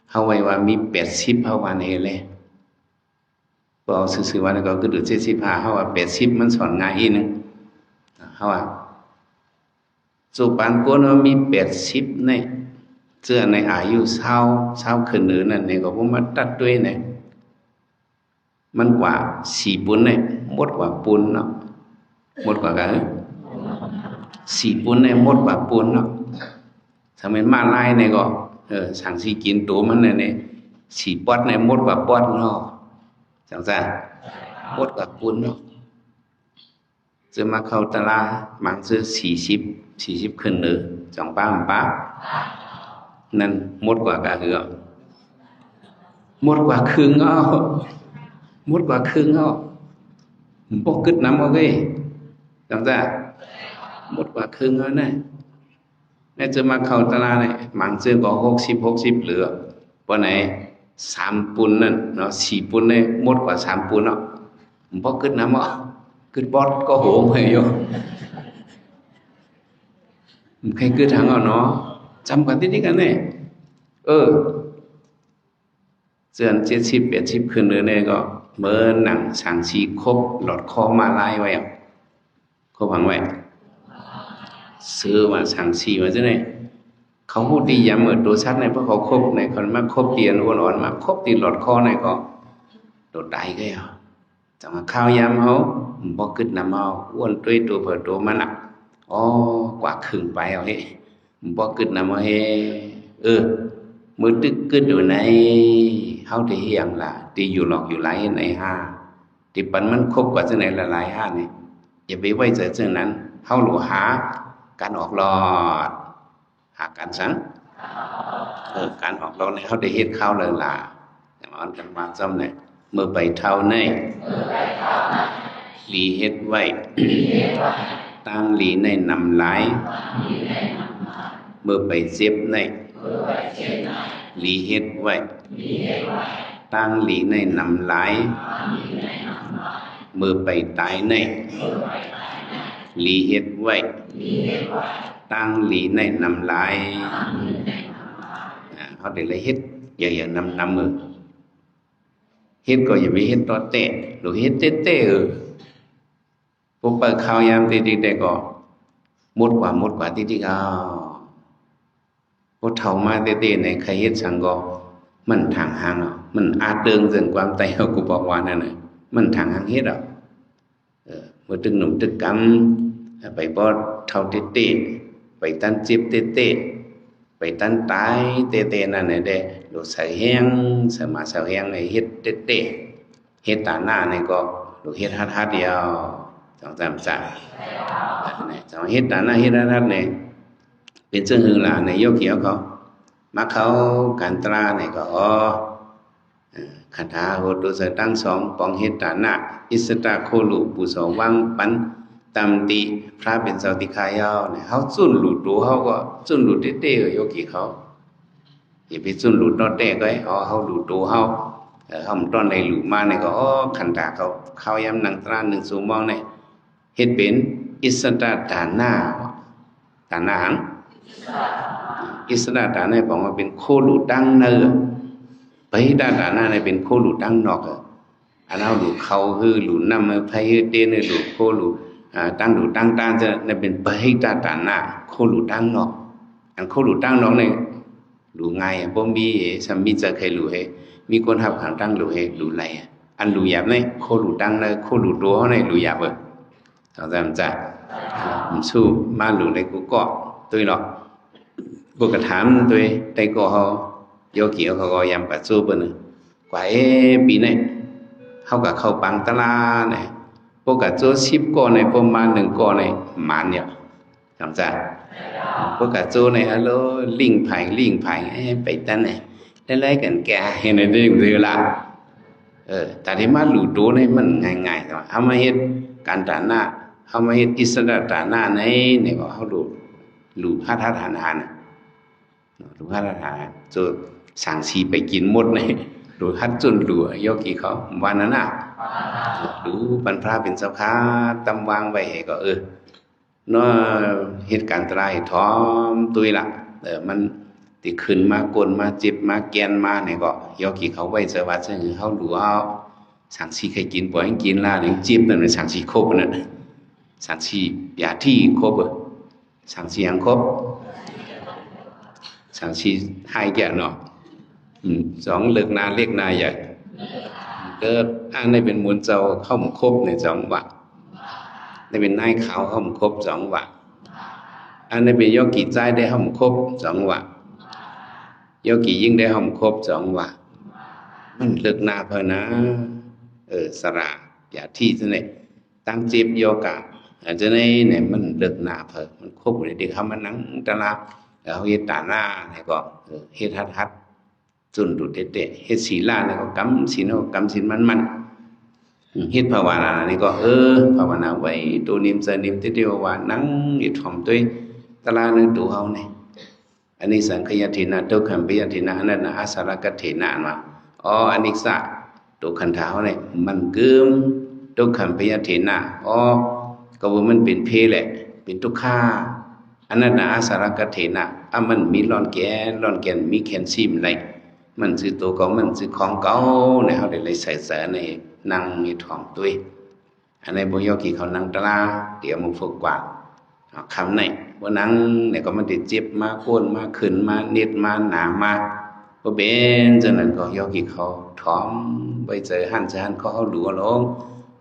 เขาไว้ว่ามี80เขาว่านี่เลยก็เอาซื่อๆว่านี่ก็คือดู75เขาว่า80มันสอนง่ายอีนึงเขาว่าสุปานกูเนาะมี80นี่เจอในอายุเศร้าขึ้นหรือนั่นนี่ก็บ่มาตัดด้วยนี่มันกว่า4ปุ้นนี่หมดกว่าปุ้นเนาะหมดกว่ากัน4ปุ้นนี่หมดกว่าปุ้นเนาะถ้ามันมาลายนี่ก็สั่งสิกินตัวมันนี่4ปอดนี่หมดกว่าปอดเนาะจังซั่นหมดกว่าปุ้นเนาะจะมาเข้าตลาดมังซื้อ40ขึ้นหรือจ่องป้านั่นหมดกว่ากะเหือหมดกว่าครึ่งเอาหมดกว่าครึ่งเอาบ่กึดนำเอาเว้ยจังซ่าหมดกว่าครึ่งเอาแน่จะมาเข้าตลาดนี่มังซื้อก็60เหลือบ่ไหน3ปุ้นนั่นเนาะ4ปุ้นนี่หมดกว่า3ปุ้นเนาะบ่กึดนำเอากึดบอดก็โหมให้อยู่ใครกึดทางเอาเนาะจำกันติดกันแน่เจือน70-80ขึ้นเลยเนี่ยก็เมื่อหนังสังสีครบหลอดคอมาลายไว้ครบหังไว้ซื้อมาสังสีมาจังได๋เขาพูดดียามตัวชัดในเพราะเขาครบในคนมาครบเตียนอ่อนๆมาครบตีหลอดคอในก็โดดได้ก็เอาจังข้าวยามเฮาบ่กึดนำเอาอ้วนตุ้ยตัวเผิดตัวมันน่ะกว่าครึ่งไปเอาเฮ้บ่กึดนำเอาเฮ้มือตึกกึดอยู่ในเฮาที่เฮียงล่ะที่อยู่หลอกอยู่หลายในห้าที่ปันมันครบกว่าจังได๋หลายห้านี่อย่าไปไว้ใจจังนั้นเฮาหลหาการออกหลอดหาการสังการออกหลอดนี่เฮาได้เฮ็ดข้าวเลยล่ะแต่มันกันมาซ้ำเนี่ยมือไปเท่าในหลีเฮ็ดไว้ตั้งหลีในนำหลายมือไปเจ็บในหลีเฮ็ดไว้ตั้งหลีในนำหลายมือไปตายในหลีเฮ็ดไว้ตั้งหลีในนำหลายเขาได้เลยเฮ็ดอย่านำมือเฮ็ดก็อย่าไปเฮ็ดตอเตะหรือเฮ็ดเต้พวกเปิดข้าวยามติดๆก็หมดกว่าติดๆเอาพวกเฒ่ามาเต้ๆในใครเฮ็ดสังก็มันทางห่างมันอาจเดิงถึงความตายเอากูบอกว่านั่นน่ะมันทางห่างเฮ็ดบ่ตึงหนุ่มตึกกำไปบ่เฒ่าเต้ๆไปตันจิบเต้ๆไปตันตายเต้ๆนั่นน่ะเด้โดดใส่แห้งสมาใส่แห้งในเฮ็ดเต้ๆเฮ็ดตาหน้านี่ก็ลูกเฮ็ดฮัดๆเดียว2-3จังนี่จังเฮ็ดตาหน้าเฮ็ดฮัดๆนี่เป็นจังหือล่ะในโยกเขียวเขามาเขาการตรานี่ก็คาถาโหตุสตัง2ปองเฮ็ดตาหน้าอิสตาโคลุปุโสวังปัน ตามติพระเป็นเจ้าติขายาวเนี่ยเขาจุนหลุดตัวเขาก็จุนหลุดเต้ๆโยกีเขาอย่าไปจุนหลุดนอเต้ก็ให้เขาหลุดตัวเขาเขาตอนในหลุดมาเนี่ยก็ขันตาเขาย้ำนังตราหนึ่งสูงมองเนี่ยเฮ็ดเป็นอิสระฐานะฐานะหังอิสระฐานะบอกว่าเป็นโคหลุดดังเนื้อไปด้านฐานะเนี่ยเป็นโคหลุดดังนอกอันนั้นหลุดเขาคือหลุดน้ำมือไพ่เต้นหลุดโคหลุดตั้งหลุดตั้งตาจะเนี่ยเป็นไปด้านฐานะโคหลุดดังนอกอันโคหลุดดังนอกเนี่ยหลุดไงบ่มีสามีจะเคยหลุดให้มีคนหับขังตั้งหลุดให้หลุดไหนอันหลุดหยาบเนี่ยโคหลุดดังเนี่ยโคหลุดตัวเขาเนี่ยหลุดหยาบเข้าใจมั้ยจ๊ะสู้มาหลุดในกูก็ตัวหรอกกูก็ถามตัวได้ก็เขาโยกีเขาก็ยำปัดสู้เปิ้นกว่าปีนี้เขาก็เข้าปังตลาเนี่ยพวกก็โจ10ก้อนในประมาณ1ก้อนในมันเนี่ยเข้าใจพวกก็โจในฮัลโหลลิงไผ่ไปตั้นเนี่ยไล่ๆกันแกเห็นได้เวลาแต่ที่มาหลุดตัวนี่มันง่ายๆแต่เอามาเฮ็ดการฐานะเขามาเฮ็ดอิสระฐานะในเนี่ยก็เขาหลุดพัฒนาฐานะหลุดพัฒนาฐานะจะสั่งชีไปกินหมดเนี่ยหลุดฮัดจนหลุดโยกีเขาวันนั้นน่ะดูบรรพระเป็นเจ้าค้าตำวางไว้ก็เนาะเหตุการณ์ตรายท้อมตุยละมันติขึ้นมากลมาเจ็บมาแกนมาเนี่ยก็โยกีเขาไว้เจอว่าซึ่งเขาหลุดเอาสั่งชีใครกินปล่อยให้กินล่ะเนี่ยจิ้มนั่นเป็นสั่งชีครบนั่นสั่งชียาที่ครบสั่งชียังครบสั่งชีให้แก่เนาะ2เลิกนาเรียกนาใหญ่เกิดอ้างได้เป็นมูลเจ้าเข้ามาครบใน2วะได้เป็นนายขาวเข้ามาครบ2วะอันได้เป็นโยกีใจได้เข้ามาครบ2วะโยกียิ่งได้เข้ามาครบ2วะมันเลิกนาเพอนะสระอย่าที่ซะเนี่ยตั้งจิบโยกะอาจจะเนี่ยมันเลิกนาเพอมันครบอยู่ในเด็กเขามานั่งตลาดเขาเฮ็ดตาหน้าเนี่ยก็เฮ็ดฮัดจุนดุเตะเฮ็ดศีลาเนี่ยก็กำศีลก็กำศีลมันเฮ็ดภาวนานี่ก็ภาวนาไว้ตัวนิมสนิมติเดียวว่านั่งอยู่ถ่อมตัวตลาดในตัวเฮาเนี่ยอันนี้สังขยทินะทุกขัมปิยทินะอนันนะอาสารกัตถินะมาอันนี้สะตัวขันธาเนี่ยมันกึมทุกขัมปิยทินะก็ว่ามันเป็นเพแหละเป็นทุกขาอนันนะอาสารกัตถินะมันมีร่อนแก่นมีแคลเซียมอะไรมันคือตัวเก่ามันคือของเก่าเนี่ยเขาได้เลยใส่เสในนั่งมีถ่อมตัวอันในบุญโยกีเขานั่งตลาเดี๋ยวมึงฝึกกว่าคำไหนว่านั่งเนี่ยก็มันติดเจ็บมาโค่นมาขึ้นมาเน็ดมาหนามาพอเป็นจากนั้นก็โยกีเขาถ่อมไปเจอหันเขาหลัวลง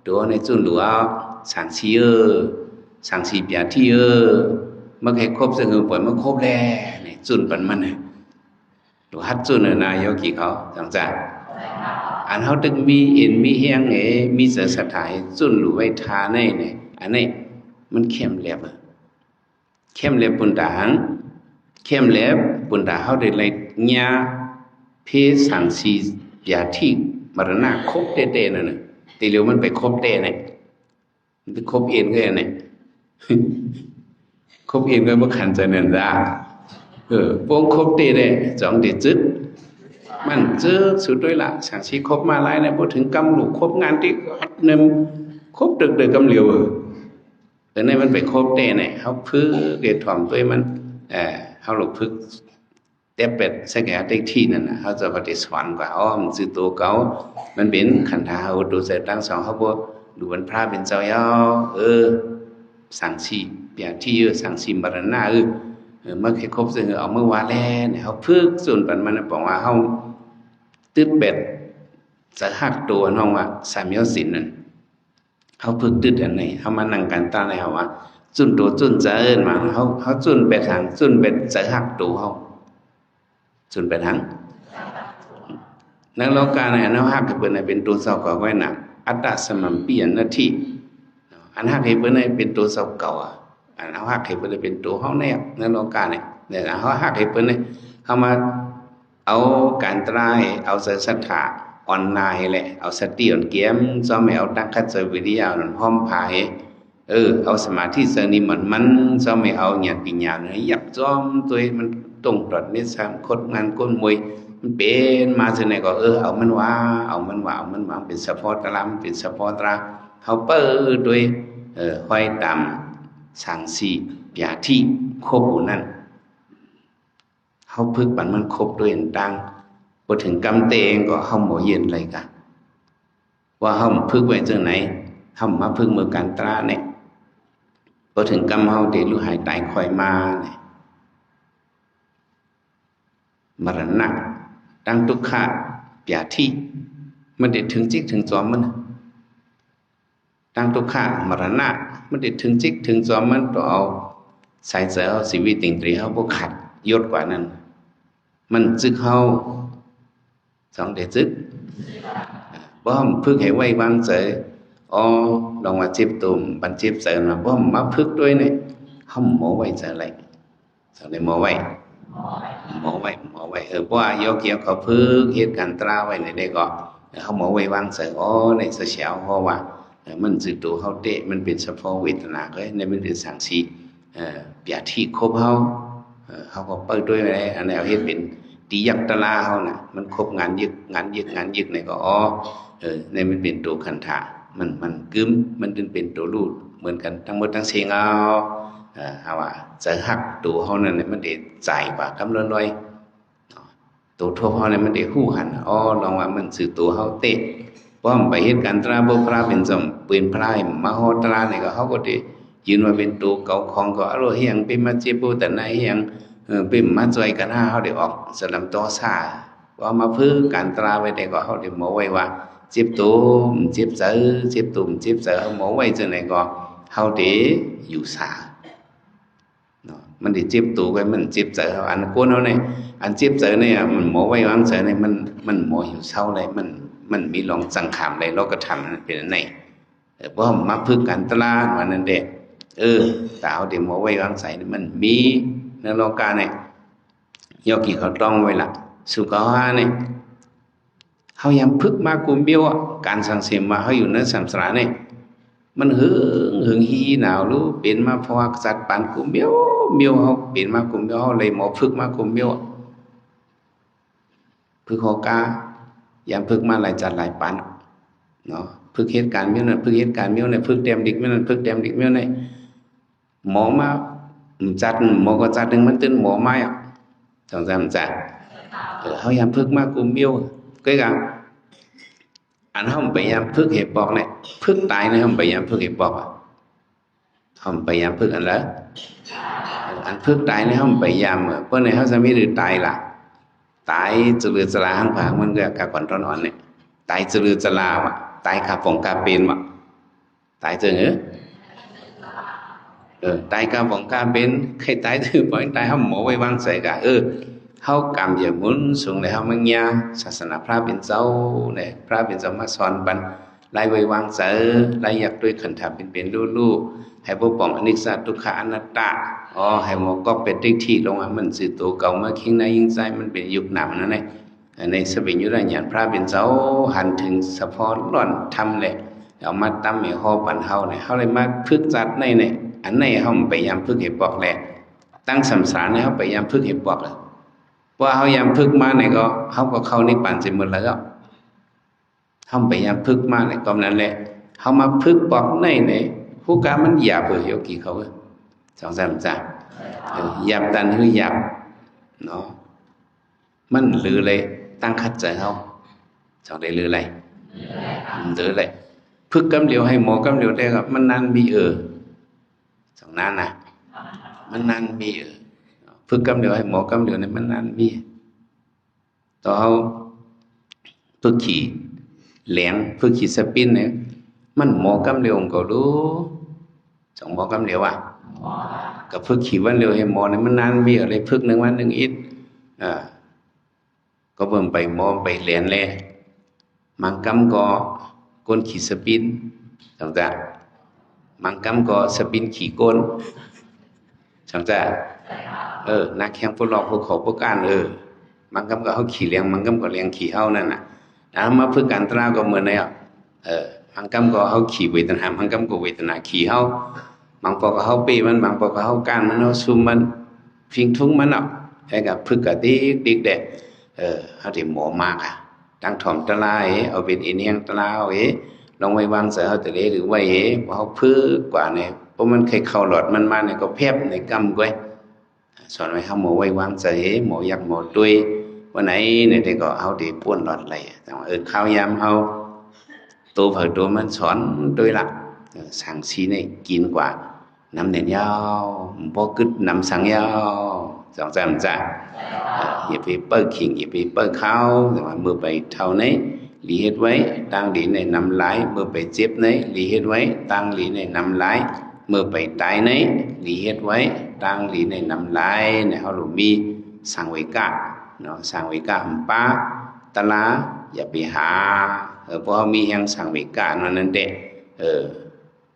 ตัวในจุนหลัวสั่งชีสั่งชีเปียที่เมื่อใครครบเสงปล่อยมันครบแล้วเนี่ยจุนปันมันหรือฮัดจุนนายโยกีเขาจังจ้ะอันเขาตึงมีเอ็นมีเฮียงมีเสสถายจุนหรือไว้ทาในเนี่ยอันนี้มันเข้มแหลบปุนตาหังเข้มแหลบปุนตาเขาได้เลยญาเพสังสียาที่มรณะครบเต้ๆนั่นน่ะตีเหลียวมันไปครบเต้เนี่ยมันไปครบเอ็นก็เนี่ยครบเอ็นก็บ่ขันจะนั่นจ้าพวกครบเต้เนี่ยจ่องได้จึ๊ดมันจึ๊ดสุดด้วยล่ะสังสีครบมาหลายเนี่ยบ่ถึงกำลูกครบงานที่นึงครบดึกๆกำเหลียวแต่ในมันไปครบเต้เนี่ยเฮาพึ่งเกตถ่อมตัวมันเฮาลูกพึ่งแต่เป็ดสักแก่ได้ที่นั่นน่ะเฮาจะปฏิสวรรค์กว่ามันคือตัวเก่ามันเป็นขันธาอุตุเสตั้ง2เฮาบ่ดูวันพระเป็นเจ้ายาวสังสีเปียที่สังสีมรณะเมื่อครบซึ่งเอาเมื่อวานแล้วเนี่ยเฮาพึ่งส่วนปันมันบอกว่าเฮาตึดเป็ดจะหักตัวน้องว่าสามยศิลนั่นเขาฝึกตึดอันไหนเขามานั่งกันตาในเขาว่าจุนตัวจุนจะมาเขาจุนไปทางจุนเป็นจะหักตัวเขาจุนไปทางนักโลกาเนี่ยนักหักให้เป็นเป็นตัวเสาก่อไว้หนักอัตตาสมัมเปลี่ยนนาทีอันหักให้เป็นเป็นตัวเสาเก่าอันหักให้เป็นเป็นตัวเขาเนี่ยนักโลกาเนี่ยเขาหักให้เป็นเขามาเอาการตรายเอาศรัทธาออนไลน์แหละเอาสติอ่อนเกียมซ้อมให้เอาตั้งคัดเจอวิทยาหนุนห้อมพาย เอาสมาธิเสนิมันsaoไม่เอาญาณปัญญาเนี่ยยับจ้อมตัวมันตรงตรดนิสัยคดงานก้นมวยมันเป็นมาจากไหนก็เอามันว่าเป็นสะพอตรามันเป็นสะพอตราเขาเปิดด้วยห้อยตามสังสียาที่ครบอยู่นั่นเขาพึกมันครบด้วยต่างพอถึงกำเตงก็เขาหมอเย็นอะไรกันว่าเขาพึกไว้จากไหนเขามาพึกมือการตราเนี่ยพอถึงกำเขาเดี๋ยวรู้หายตายคอยมาเนี่ยมรณะตั้งทุกขะยาที่มันเด็ดถึงจิกถึงจอมมันตั้งทุกขะมรณะมันเด็ดถึงจิกถึงจอมมันต้องเอาสายเสือเอาชีวิตติ่งตรีเขาพวกขัดยศกว่านั้นมันจึกเขาสองเด็ดจึกบ่มพึกให้ไว้วางเสยลองว่าเจ็บตุ่มบันเจ็บเสยมาบ่มมาพึกด้วยเนี่ยเขาหมอไว้เสยอะไรสองเด็ดหมอไว้เพราะว่ายกเกี่ยวเขาพึกเหตุการณ์ตราไว้ในได้ก็เขาหมอไว้วางเสยในเสียวเพราะว่ามันจึกตัวเขาเตะมันเป็นเฉพาะเวทนาก็ในมันเป็นสังสีเปียที่ครบเขาก็เปิดด้วยอะไรอันนี้เอาเฮ็ดเป็นตียักตะลาเขาน่ะมันครบงานยึกในก็ในมันเป็นตัวคันธะมันกึ้มมันจึงเป็นตัวรูดเหมือนกันทั้งหมดทั้งเสียงเอาว่าจะหักตัวเขานั่นเนี่ยมันได้ใจกว่ากำลังน้อยตัวทั่วเขาเนี่ยมันได้หู้หันลองว่ามันสื่อตัวเขาเตะเพราะมันไปเหตุการณ์ตราบุพระเป็นสมเป็นพระมโหตราเนี่ยก็เขาก็ได้ยืนว่าเป็นตัวเก่าของก็อร่อยเฮียงเป็นมาเจ็บปูแต่ไหนเฮียงเป็นมาจอยกันเขาได้ออกสลัมต่อซาว่ามาพื้นการตราไว้ได้ก็เขาได้หมอไว้ว่าเจ็บตุ่มเจ็บเสือเขาหมอไว้จังไหนก็เขาได้อยู่ซามันได้เจ็บตัวไว้มันเจ็บเสือเขาอันก้นเขาเนี่ยอันเจ็บเสือเนี่ยมันหมอไว้วางเสือเนี่ยมันหมออยู่เศร้าเลยมันมีลองสังขารเลยเราก็ทำเป็นไหนเพราะมาพึ่งการตลาดวันนั้นเด็กแต่เอาเดี๋ยวหมอไว้วางใส่มันมีในโลกาเนี่ยยกกี่เขาต้องไว้ละสุขภาพเนี่ยเขายังพึ่งมากุมเบี้ยวการสังเสริมมาเขาอยู่ในสัมสาระเนี่ยมันหึงฮีหนาวรู้เป็นมาเพราะว่าสัตว์ปานกุมเบี้ยวเขาเป็นมากุมเบี้ยวเขาเลยหมอพึ่งมากุมเบี้ยวพึ่งหอกายังพึกมาหลายจัดหลายปันเนาะพึกเหตุการณ์เมี้ยวนั่นพึกเหตุการณ์เมี้ยวนี่พึกแดมดิกเมี้ยวนั่นพึกแดมดิกเมี้ยวนี่หมอมาจัดหมอก็จัดหนึ่งมันตื่นหมอไม่สองสามจัดเขายังพึกมากุมเมี้ยวcái rằng anh không bị em phước hiệp bọt này phước tại này không bị em phước hiệp bọt không bị em phước anh lớn anh phước tại này không bị em bữa nàyเขาจะไม่được tại là tạiจุลจลาหังผางมันก็กะก่อนตอนอ่อนเนี่ยตายจุลจลาวะตายขาฝงกาเป็นวะตายเจอเหรอตายกาฝงกาเป็นใครตายถือปล่อยตายเขาหมอไว้วางใส่กะเขากำอย่ามุนสูงในเขามังยาศาสนาพระเป็นเจ้าเนี่ยพระเป็นเจ้ามาสอนบันไล่ไว้วางใส่ไล่อยากด้วยขันธเป็นลู่ให้พวกปองอนิจจทุกขอนัตตาให้หมอก็เป็นติ๊กที่ลงมามันสื่อตัวเก่ามาคิงในยิ่งใจมันเป็นยุคหนำนั่นเองในสมัยยุคนั้นอย่างพระเป็นเจ้าหันถึงสะพอนร่อนทำเลยเอามาตั้มให้ห่อปั่นเฮาเนี่ยเขาเลยมาพึกจัดในเนี่ยอันในเขาไปยามพึกเห็บบอกแหละตั้งสัมสารเนี่ยเขาไปยามพึกเห็บบอกเลยว่าเขายามพึกมาเนี่ยก็เขาก็เข้านิพพานสิหมดแล้วก็เขาไปยามพึกมาเนี่ยก็นั้นแหละเขามาพึกบอกในเนี่ยผู้การมันหยาบโยกีเขาสองสามจ้าหยาบตันคือหยาบเนาะมันหรือเลยตั้งคัดใจเขาสองได้หรืออะไรหรืออะไรพึกกำเดียวให้หมอกำเดียวได้ครับมันนั่นมีสองนั้นนะมันนั่นมีพึกกำเดียวให้หมอกำเดียวเนี่ยมันนั่นมีต่อเขาพึกขี่แหลงพึกขี่สปินเนี่ยมันหมอกำเดียวก็รู้สองหมอกำเดียวกับพึกขี่วันเดียวให้หมอเนี่ยมันนานมีอะไรพึกหนึ่งวันหนึ่งอิดก็เพิ่มไปหมอไปเหรียญเลยมังกำก็ก้นขี่สปินสังจากมังกำก็สปินขี่ก้นสังจากนักแข่งฟุตบอลพวกเขาพวกการมังกำก็เขาขี่เลี้ยงมังกำก็เลี้ยงขี่เฮานั่นน่ะมาพึกการตราก็เหมือนเนี่ย หังกำก็เขาขี่เวทนาหังกำก็เวทนาขี่เขาบางปอกก็เขาปีมันบางปอกก็เขาการมันเขาซุ่มมันพิงทุ่งมันอ่ะให้กับพึกกะติ๊กเด็ดเขาที่หมอมากอ่ะตั้งถ่อมตะลาเอาเป็นอินเฮียงตะลาลองไว้วางเสือเขาตะเลหรือไว้พอเขาพื้กว่าเนี่ยเพราะมันเคยเข้าหลอดมันมาเนี่ยก็แพบในกำก้อยสอนไว้เขาหมอไว้วางเสือหมอยักหมอด้วยวันไหนเนี่ยได้ก็เอาดีป้วนหลอดไหลแต่ว่าข้าวยำเขาตัวเผยตัวมันสอนด้วยละสั่งซีเนี่ยกินกว่าน้ำเนียนยาวพอกึดน้ำสังยาวสองสามจ้าอย่าไปเปิดขิงอย่าไปเปิดข้าวแต่ว่าเมื่อไปเท่านี้หลีเฮ็ดไว้ตั้งหลีในน้ำไหลเมื่อไปเจ็บนี้หลีเฮ็ดไว้ตั้งหลีในน้ำไหลเมื่อไปตายนี้หลีเฮ็ดไว้ตั้งหลีในน้ำไหลในเขาหลุมีสังเวกะเนาะสังเวกะป้าตะลาอย่าไปหาเพราะเขามีแห่งสังเวกะนั่นเด็ด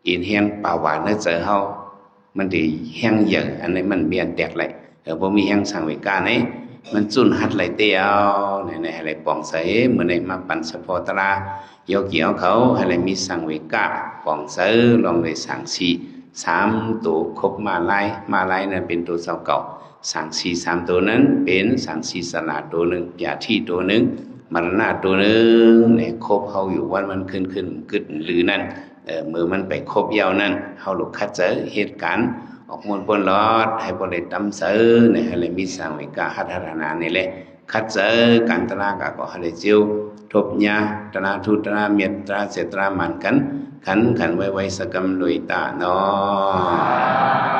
อินแห่งป่าหวานนั่นเจอเขามันดีแห้งเยอะอันนี้มันเบียนแตกเลยพอมีแห้งสังเวกานี้มันจุนหัดไหลเตียวในอะไรปองใสเหมือนในมาปั่นสปอตราเกี่ยวเขาอะไรมีสังเวกาปองใสลองเลยสังสี3ตัวครบมาไล่นั้นเป็นตัวเสาเก่าสังสี3ตัวนั้นเป็นสังสีสลาตัวหนึ่งยาที่ตัวหนึ่งมรณะตัวหนึ่งเนี่ยครบเขาอยู่วันมันขึ้นกึดหรือนั่นมือมันไปครบยาวนั่นเขาหลุดคัดเจอเหตุการณ์ออกมวลปนลอดให้บริตำเสือในให้เลยมีสังเวกาหัตถนานี่แหละคัดเจอการตรากะก็ให้เลยจิวทบยาตราทุตราเมียตราเสตรามันกันขันไว้สกำลุยตาเนาะ